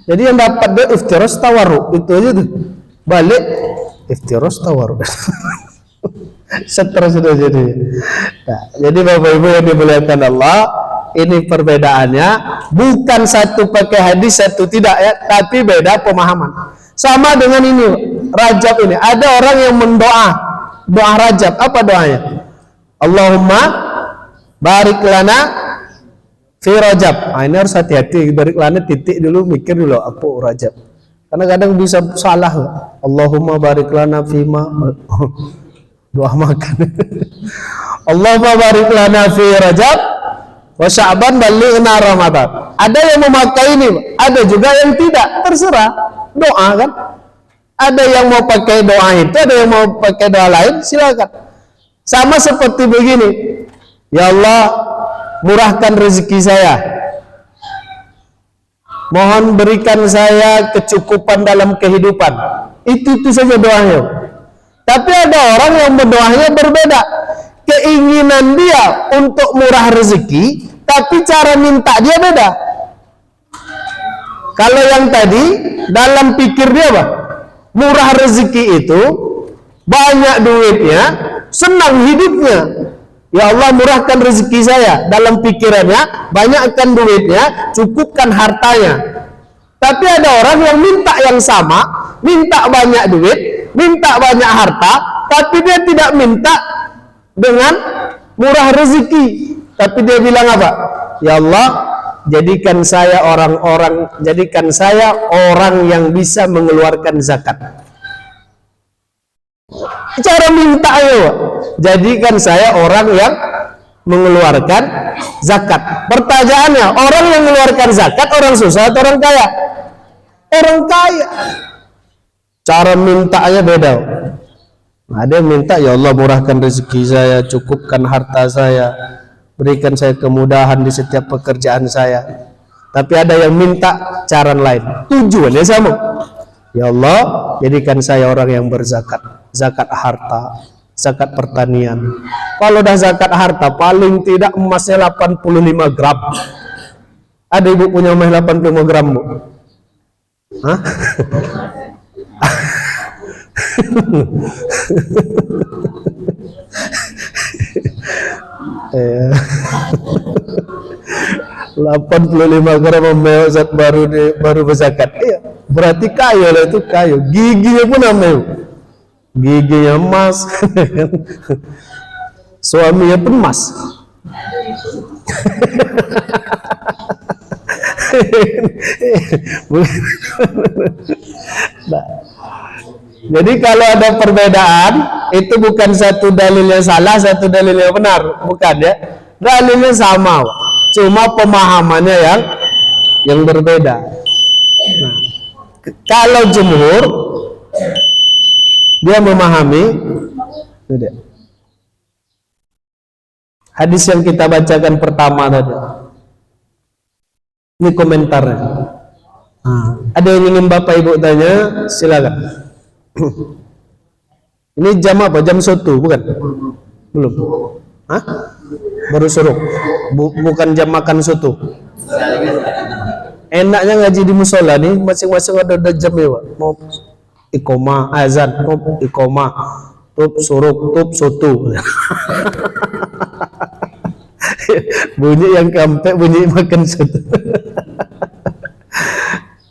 Jadi yang dapat dia iftiros tawarruk, itu aja tuh. Balik iftiros tawarruk. Stres itu jadi. Nah, jadi Bapak Ibu yang dimuliakan Allah, ini perbedaannya bukan satu pakai hadis, satu tidak ya, tapi beda pemahaman. Sama dengan ini Rajab ini, ada orang yang mendoa doa Rajab, apa doanya? Allahumma barik lana fi Rajab. Nah, ini harus hati-hati, barik lana titik dulu, mikir dulu apa Rajab. Karena kadang bisa salah. Allahumma barik lana fima doa makan. Allahumma barik lana fi Rajab wa Sya'ban balighna Ramadan. Ada yang memakai ini, ada juga yang tidak, terserah. Doa kan? Ada yang mau pakai doa itu, ada yang mau pakai doa lain, silakan. Sama seperti begini. Ya Allah, murahkan rezeki saya. Mohon berikan saya kecukupan dalam kehidupan. Itu saja doanya. Tapi ada orang yang berdoanya berbeda. Keinginan dia untuk murah rezeki, tapi cara minta dia beda. Kalau yang tadi dalam pikir dia apa? Murah rezeki itu banyak duitnya, senang hidupnya. Ya Allah, murahkan rezeki saya. Dalam pikirannya banyakkan duitnya, cukupkan hartanya. Tapi ada orang yang minta yang sama, minta banyak duit, minta banyak harta, tapi dia tidak minta dengan murah rezeki. Tapi dia bilang apa? Ya Allah, jadikan saya orang yang bisa mengeluarkan zakat. Cara minta ayo, jadikan saya orang yang mengeluarkan zakat. Pertanyaannya, orang yang mengeluarkan zakat orang susah atau orang kaya? Orang kaya. Cara mintanya beda. Ada yang minta, ya Allah murahkan rezeki saya, cukupkan harta saya, berikan saya kemudahan di setiap pekerjaan saya. Tapi ada yang minta cara lain, tujuannya sama. Ya Allah, jadikan saya orang yang berzakat, zakat harta, zakat pertanian. Kalau dah zakat harta, paling tidak emasnya 85 gram. Ada ibu punya emas 85 gram, Bu? Hah? Ya. 85 gram emas baru berzakat. Iya, berarti kaya lah itu, kaya. Giginya pun ambil. Giginya emas. Suaminya pun emas. Nah, jadi kalau ada perbedaan, itu bukan satu dalilnya salah, satu dalilnya benar, bukan ya. Dalilnya sama, cuma pemahamannya yang berbeda. Nah, kalau jumhur dia memahami tidak. Hadis yang kita bacakan pertama tadi. Ini komentarnya. Ada yang ingin Bapak Ibu tanya, silakan. Ini jam apa? Jam 1, bukan? Belum. Hah? Baru suruh. Bukan jam makan soto. Enaknya ngaji di musola nih, masing-masing ada jamnya, Pak. Mau iqomah, azan, mau iqomah, tup suruh, tup soto. Bunyi yang kampek, bunyi makan soto.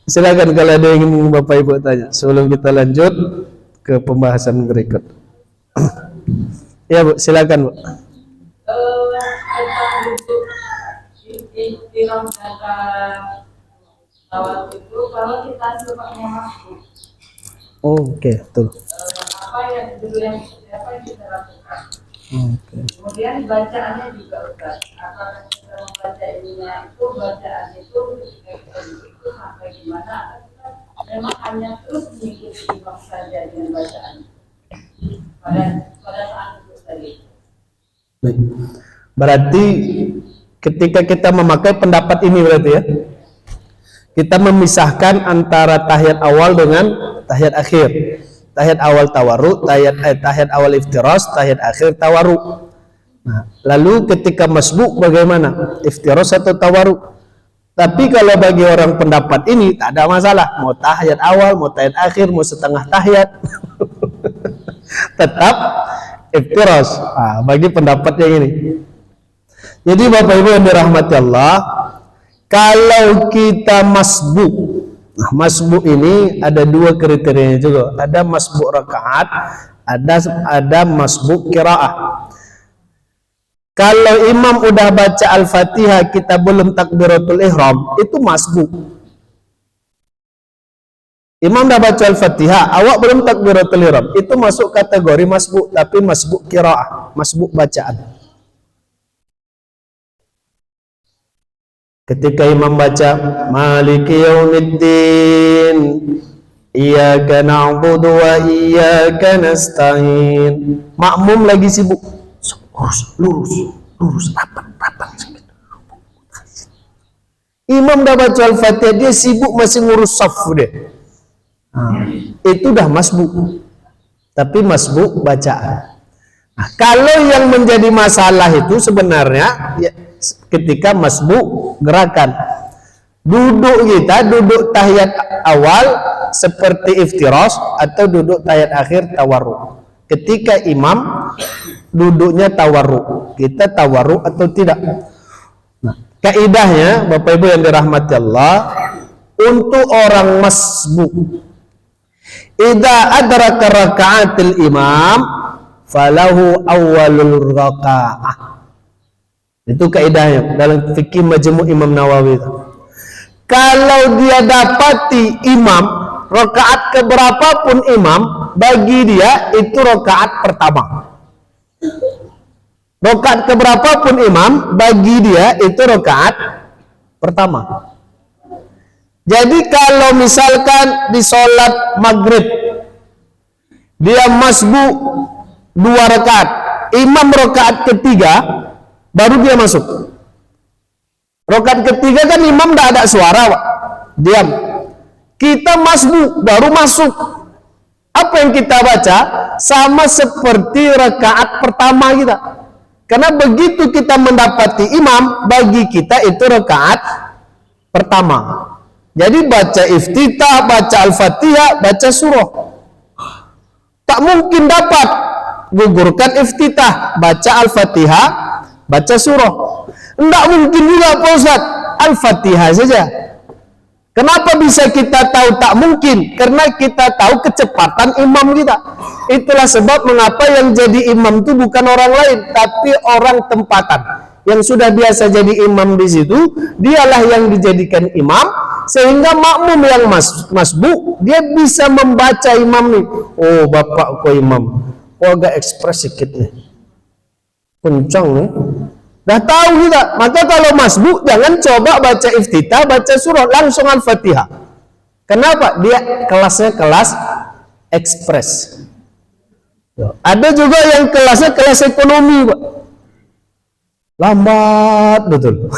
Silakan kalau ada yang ingin Bapak Ibu tanya sebelum kita lanjut ke pembahasan berikut. Ya Bu, silakan Bu. Oke, betul. Apa yang kita lakukan? Okay. Kemudian bacaannya juga Ustaz. Apakah kita membaca ininya itu bacaan itu ketika itu sampai gimana? Memang hanya terus mengikuti imam saja dengan bacaan pada saat itu tadi. Baik. Berarti ketika kita memakai pendapat ini berarti ya, kita memisahkan antara tahiyat awal dengan tahiyat akhir. Tahiyat awal tawarruk, tahiyat awal iftiras, tahiyat akhir tawarruk. Nah, lalu ketika masbuk bagaimana? Iftiros atau tawaruk? Tapi kalau bagi orang pendapat ini tak ada masalah. Mau tahiyat awal, mau tahiyat akhir, mau setengah tahiyat. Tetap iftiros. Nah, bagi pendapat yang ini. Jadi Bapak Ibu yang dirahmati Allah, kalau kita masbuk, nah, masbuk ini ada dua kriterianya juga. Ada masbuk rakaat, ada masbuk qiraah. Kalau imam udah baca Al-Fatihah kita belum takbiratul ihram, itu masbuk. Imam udah baca Al-Fatihah, awak belum takbiratul ihram, itu masuk kategori masbuk, tapi masbuk qiraah, masbuk bacaan. Ketika imam baca Maliki yaumiddin iyyaka na'budu wa iyyaka nasta'in, makmum lagi sibuk, lurus, rapat. Imam dah baca Al-Fatihah, dia sibuk masih ngurus saf dia. Itu dah masbuk, tapi masbuk bacaan. Nah, kalau yang menjadi masalah itu sebenarnya ya, ketika masbuk gerakan, duduk tahiyat awal seperti iftiras atau duduk tahiyat akhir tawarruk. Ketika imam duduknya tawarruk, kita tawarruk atau tidak? Nah, kaidahnya Bapak Ibu yang dirahmati Allah, untuk orang masbuk, idza adraka raka'atil imam falahu awwalul raka'ah. Itu kaidahnya dalam fikih Majmu' Imam Nawawi. Kalau dia dapati imam rakaat keberapapun imam, bagi dia itu rakaat pertama. Rakaat keberapapun imam, bagi dia itu rakaat pertama. Jadi kalau misalkan di sholat maghrib dia masbuk 2 rakaat, imam rakaat ketiga baru dia masuk. Rakaat ketiga kan imam tidak ada suara, Pak. Diam. Kita masbuk baru masuk. Apa yang kita baca sama seperti rakaat pertama kita. Karena begitu kita mendapati imam, bagi kita itu rakaat pertama. Jadi baca iftitah, baca Al-Fatihah, baca surah. Tak mungkin dapat gugurkan iftitah, baca Al-Fatihah, baca surah. Tidak mungkin juga Pak Ustaz, Al-Fatihah saja. Kenapa bisa kita tahu tak mungkin? Karena kita tahu kecepatan imam kita. Itulah sebab mengapa yang jadi imam itu bukan orang lain, tapi orang tempatan. Yang sudah biasa jadi imam di situ, dialah yang dijadikan imam, sehingga makmum yang masbuk, dia bisa membaca imam nih. Oh, bapak kok imam, kok agak ekspres sedikit nih, kencang nih. Dah tahu kita. Maka kalau masbuk jangan coba baca iftitah, baca surah, langsung Al-Fatihah. Kenapa? Dia kelasnya kelas ekspres. Ada juga yang kelasnya kelas ekonomi, Pak. Lambat betul.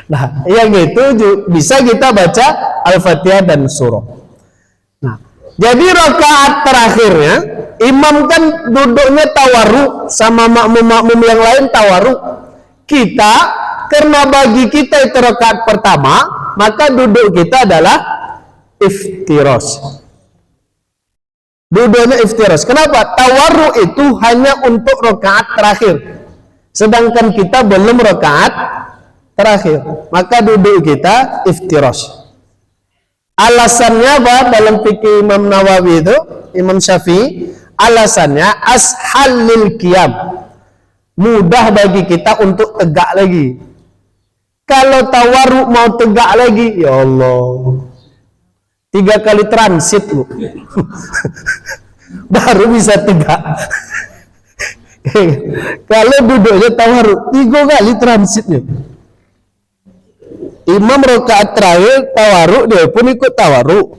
Nah, yang itu bisa kita baca Al-Fatihah dan surah. Nah, jadi rakaat terakhirnya imam kan duduknya tawarruk sama makmum-makmum yang lain tawarruk. Kita karena bagi kita itu rakaat pertama, maka duduk kita adalah iftiras. Duduknya iftiras. Kenapa? Tawarruk itu hanya untuk rakaat terakhir. Sedangkan kita belum rakaat terakhir. Maka duduk kita iftiras. Alasannya apa dalam fikih Imam Nawawi itu, Imam Syafi'i, alasannya ashalil qiyam. Mudah bagi kita untuk tegak lagi. Kalau tawarruk mau tegak lagi, ya Allah, 3 kali transit lu. Baru bisa tegak. Kalau duduknya tawarruk 3 kali transitnya. Imam rakaat terakhir tawarruk, dia pun ikut tawarruk.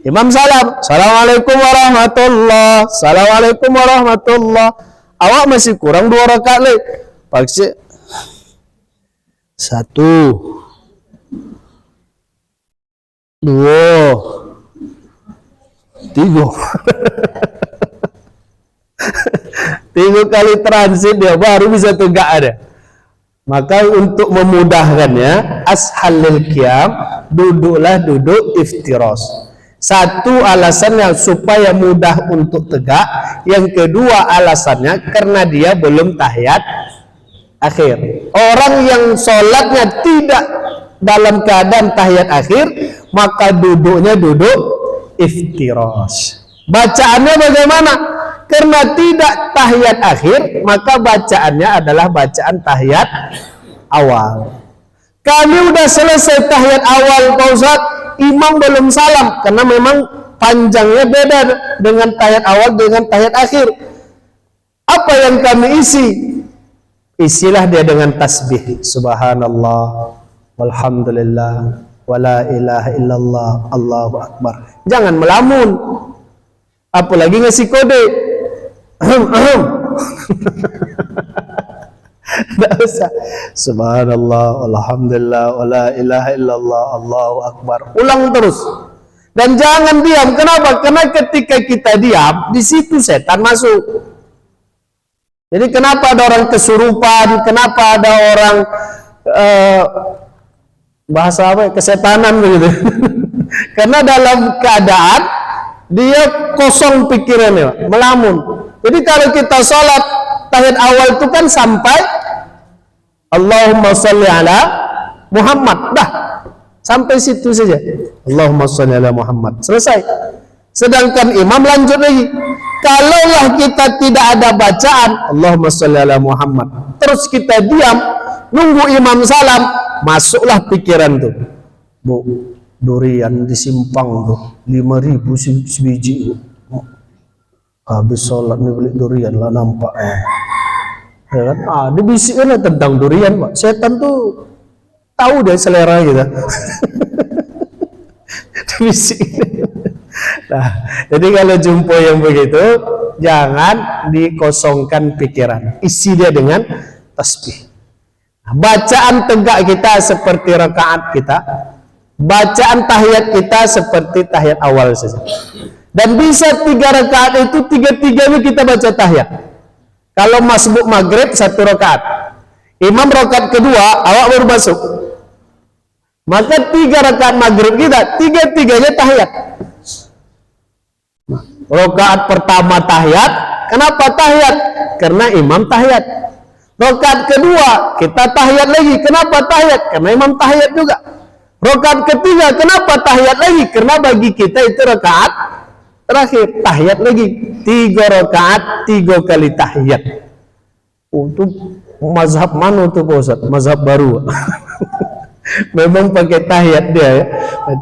Imam salam, assalamualaikum warahmatullah, assalamualaikum warahmatullah. Awak masih kurang 2 rakaat lagi. Paksa 1, 2, 3. 3 kali transit dia baru bisa tegak ada. Maka untuk memudahkannya, ashalil qiyam, duduklah duduk iftiros. Satu alasannya supaya mudah untuk tegak, yang kedua alasannya karena dia belum tahiyat akhir. Orang yang sholatnya tidak dalam keadaan tahiyat akhir, maka duduknya duduk iftiros. Bacaannya bagaimana? Karena tidak tahiyat akhir, maka bacaannya adalah bacaan tahiyat awal. Kami udah selesai tahiyat awal, Pak Ustaz, imam belum salam, karena memang panjangnya beda dengan tahiyat awal dengan tahiyat akhir. Apa yang kami isi? Isilah dia dengan tasbih, subhanallah, walhamdulillah, wala ilaha illallah, Allahu akbar. Jangan melamun, apalagi ngasih kode. Tidak usah. Subhanallah, alhamdulillah, wala ilaha illallah, Allahu akbar. Ulang terus. Dan jangan diam. Kenapa? Karena ketika kita diam, di situ setan masuk. Jadi kenapa ada orang kesurupan? Kenapa ada orang bahasa apa? Kesetanan begitu? Karena dalam keadaan dia kosong pikirannya, melamun. Jadi kalau kita sholat tahiyat awal itu kan sampai Allahumma sholli ala Muhammad, dah sampai situ saja. Allahumma sholli ala Muhammad, selesai. Sedangkan imam lanjut lagi. Kalaulah kita tidak ada bacaan Allahumma sholli ala Muhammad, terus kita diam nunggu imam salam, masuklah pikiran tuh, Bu, durian di simpang tuh 5.000 sebiji. Habis sholat nih beli durian lah nampak ya kan? Dibisikkan tentang durian, Pak. Setan tuh tahu deh selera kita. Dibisikkan. Nah, jadi kalau jumpa yang begitu, jangan dikosongkan pikiran, isi dia dengan tasbih. Bacaan tegak kita seperti rakaat kita, bacaan tahiyat kita seperti tahiyat awal saja. Dan bisa 3 rakaat itu 3-3-nya kita baca tahiyat. Kalau masbuk maghrib 1 rakaat, imam rakaat kedua awak baru masuk, maka 3 rakaat maghrib kita 3-3-nya tahiyat. Rakaat pertama tahiyat. Kenapa tahiyat? Karena imam tahiyat. Rakaat kedua kita tahiyat lagi. Kenapa tahiyat? Karena imam tahiyat juga. Rakaat ketiga kenapa tahiyat lagi? Karena bagi kita itu rakaat terakhir. Tahiyat lagi 3 rakaat 3 kali tahiyat. Untuk mazhab mana tuh Pak Ustaz? Mazhab baru. Memang pakai tahiyat dia ya.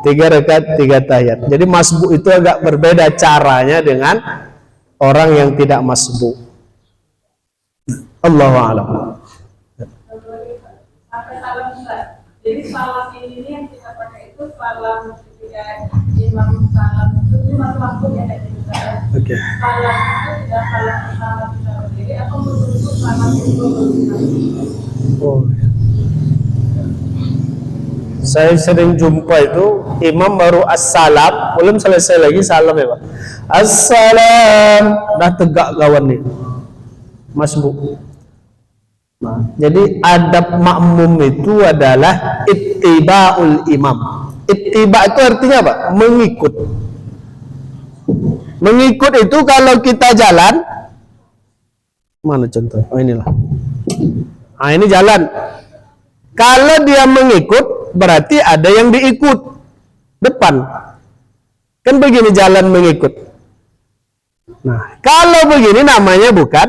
3 rakaat 3 tahiyat. Jadi masbuk itu agak berbeda caranya dengan orang yang tidak masbuk. Allahu a'lam. Sampai salam Ustaz. Jadi salam ini yang kita pakai itu salam ketika imam salam itu lima waktu ya dari Ustaz. Oke. Salam itu tidak salam pertama kita berdiri atau menunggu salam itu. Oh. Saya sering jumpa itu imam baru assalam, belum selesai lagi salam ya Pak. Assalam, dah tegak kawan nih, masbuk. Nah, jadi adab makmum itu adalah ittiba'ul imam. Ittiba' itu artinya apa? Mengikut. Mengikut itu kalau kita jalan, mana contoh? Oh inilah. Nah ini jalan. Kalau dia mengikut, berarti ada yang diikut depan. Kan begini jalan mengikut. Nah, kalau begini namanya bukan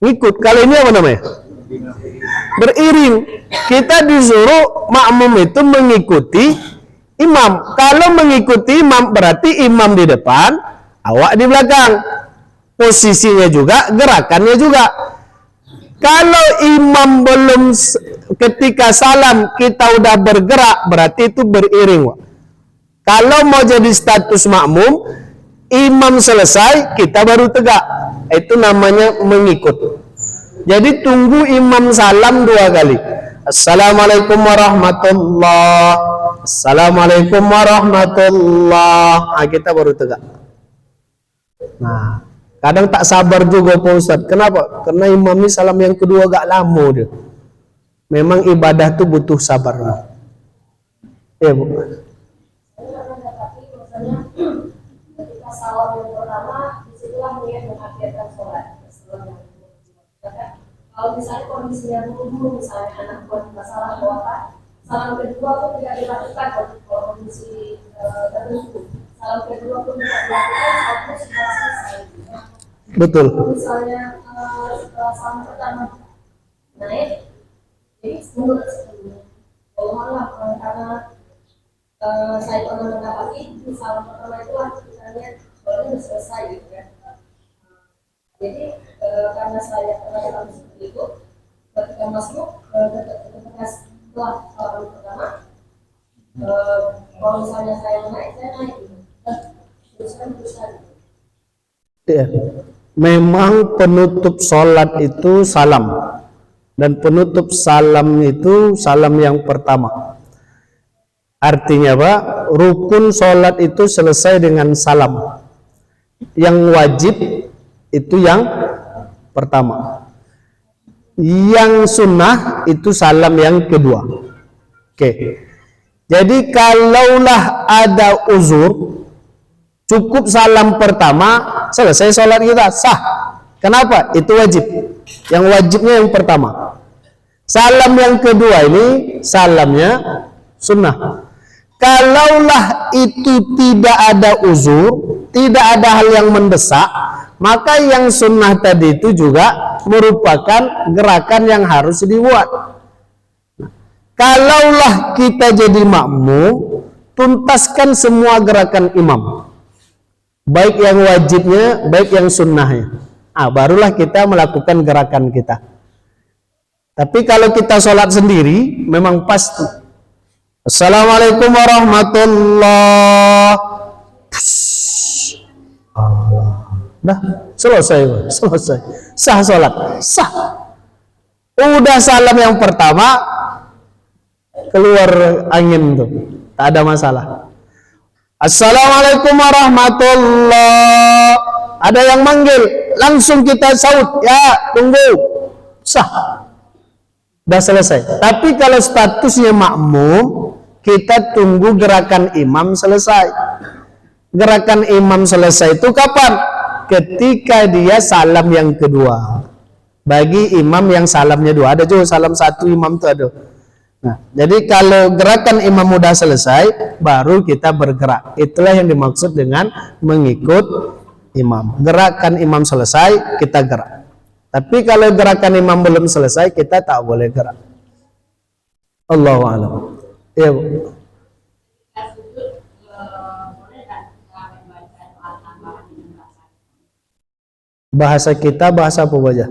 ngikut. Kalau ini apa namanya? Beriring. Kita disuruh makmum itu mengikuti imam. Kalau mengikuti imam berarti imam di depan, awak di belakang. Posisinya juga, gerakannya juga. Kalau imam belum ketika salam kita udah bergerak, berarti itu beriring. Kalau mau jadi status makmum, imam selesai kita baru tegak, itu namanya mengikut. Jadi tunggu imam salam 2 kali. Assalamualaikum warahmatullah, assalamualaikum warahmatullah. Nah, kita baru tegak. Nah, Kadang tak sabar juga Pak Ustadz. Kenapa? Karena imam ini salam yang kedua agak lama dia. Memang ibadah tuh butuh sabar. Ya Bu. Ketika salam yang pertama, disitulah melihat mengakhirkan sholat. Kalau misalnya kondisinya buru-buru, misalnya anak buat masalah atau apa, salam kedua pun tidak dilakukan kalau kondisi tertentu. Salam kedua pun tidak dilakukan sampai sudah selesai. Betul. Kalau misalnya setelah salam pertama naik, jadi mundur sebelumnya. Kalau malah karena saya pernah mendapati di salam pertama itu misalnya sholatnya sudah selesai gitu kan. Jadi karena saya pernah dalam seperti itu, ketika masuk ketika setelah salam pertama, kalau misalnya saya naik gitu. Teruskan. Ya. Memang penutup sholat itu salam, dan penutup salam itu salam yang pertama. Artinya Pak, rukun sholat itu selesai dengan salam. Yang wajib itu yang pertama. Yang sunnah itu salam yang kedua. Oke. Jadi kalaulah ada uzur, cukup salam pertama, selesai sholat kita, sah. Kenapa? Itu wajib. Yang wajibnya yang pertama. Salam yang kedua ini salamnya sunnah. Kalaulah itu tidak ada uzur, tidak ada hal yang mendesak, maka yang sunnah tadi itu juga merupakan gerakan yang harus dibuat. Kalaulah kita jadi makmum, tuntaskan semua gerakan imam, baik yang wajibnya, baik yang sunnahnya. Barulah kita melakukan gerakan kita. Tapi kalau kita sholat sendiri, memang pasti Assalamualaikum warahmatullahi wabarakatuh. Dah selesai. Sah sholat, sah. Udah salam yang pertama, keluar angin tuh, tak ada masalah. Assalamualaikum warahmatullahi. Ada yang manggil, langsung kita saut, ya tunggu, sah. Dah selesai. Tapi kalau statusnya makmum, kita tunggu gerakan imam selesai. Gerakan imam selesai itu kapan? Ketika dia salam yang kedua. Bagi imam yang salamnya dua, ada juga salam satu imam itu ada. Nah, jadi kalau gerakan imam udah selesai, baru kita bergerak. Itulah yang dimaksud dengan mengikut imam. Gerakan imam selesai, kita gerak. Tapi kalau gerakan imam belum selesai, kita tak boleh gerak. Allahu a'lam. Iya Bu. Bahasa kita bahasa apa aja?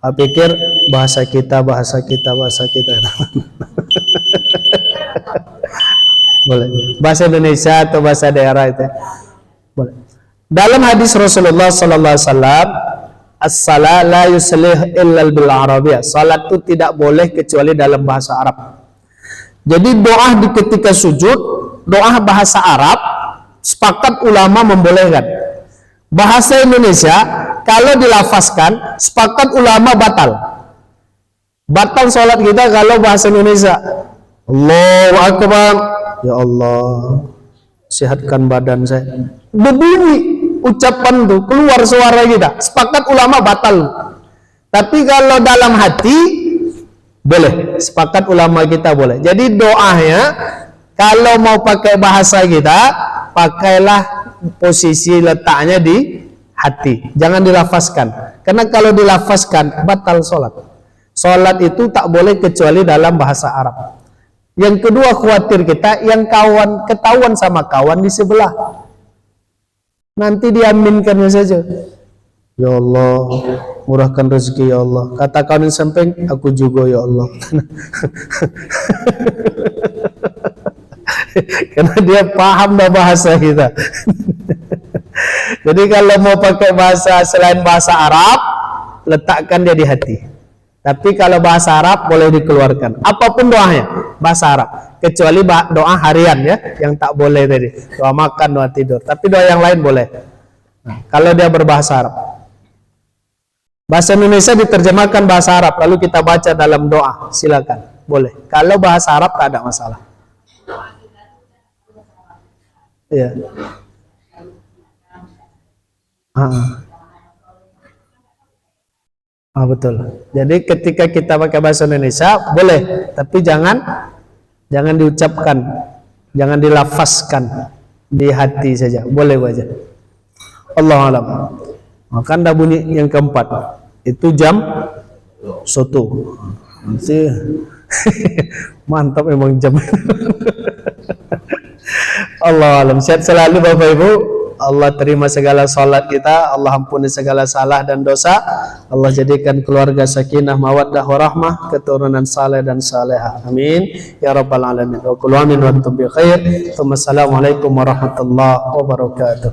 Aku pikir bahasa kita. Boleh. Bahasa Indonesia atau bahasa daerah itu. Boleh. Dalam hadis Rasulullah sallallahu alaihi wasallam, as-salat la yuslih illa bil arabiyyah. Salat itu tidak boleh kecuali dalam bahasa Arab. Jadi doa di ketika sujud, doa bahasa Arab, sepakat ulama membolehkan. Bahasa Indonesia kalau dilafazkan, sepakat ulama batal. Batal salat kita kalau bahasa Indonesia. Allahu akbar. Ya Allah, sehatkan badan saya. Berbunyi ucapan tuh, keluar suara kita, sepakat ulama batal. Tapi kalau dalam hati boleh, sepakat ulama kita boleh. Jadi doanya kalau mau pakai bahasa kita, pakailah posisi letaknya di hati, jangan dilafazkan. Karena kalau dilafazkan batal sholat. Sholat itu tak boleh kecuali dalam bahasa Arab. Yang kedua, khawatir kita yang kawan ketahuan sama kawan di sebelah, nanti diaminkannya saja. Ya Allah, murahkan rezeki ya Allah. Kata kawan yang samping, aku juga ya Allah. Karena dia paham dah bahasa kita. Jadi kalau mau pakai bahasa selain bahasa Arab, letakkan dia di hati. Tapi kalau bahasa Arab boleh dikeluarkan. Apapun doanya, bahasa Arab. Kecuali doa harian ya, yang tak boleh tadi. Doa makan, doa tidur. Tapi doa yang lain boleh. Nah, kalau dia berbahasa Arab. Bahasa Indonesia diterjemahkan bahasa Arab, lalu kita baca dalam doa. Silakan, boleh. Kalau bahasa Arab tak ada masalah. Iya. Betul. Jadi ketika kita pakai bahasa Indonesia boleh, tapi jangan diucapkan, jangan dilafazkan, di hati saja. Boleh aja. Allah alam. Maka dah bunyi yang keempat. Itu jam 1. Mantap memang jam. Allah alam. Sehat selalu Bapak Ibu. Allah terima segala salat kita, Allah ampuni segala salah dan dosa, Allah jadikan keluarga sakinah, mawaddah, warahmah, keturunan saleh dan salehah. Amin ya rabbal alamin. Wa kullu amin wa antum bi khair. Assalamualaikum warahmatullahi wabarakatuh.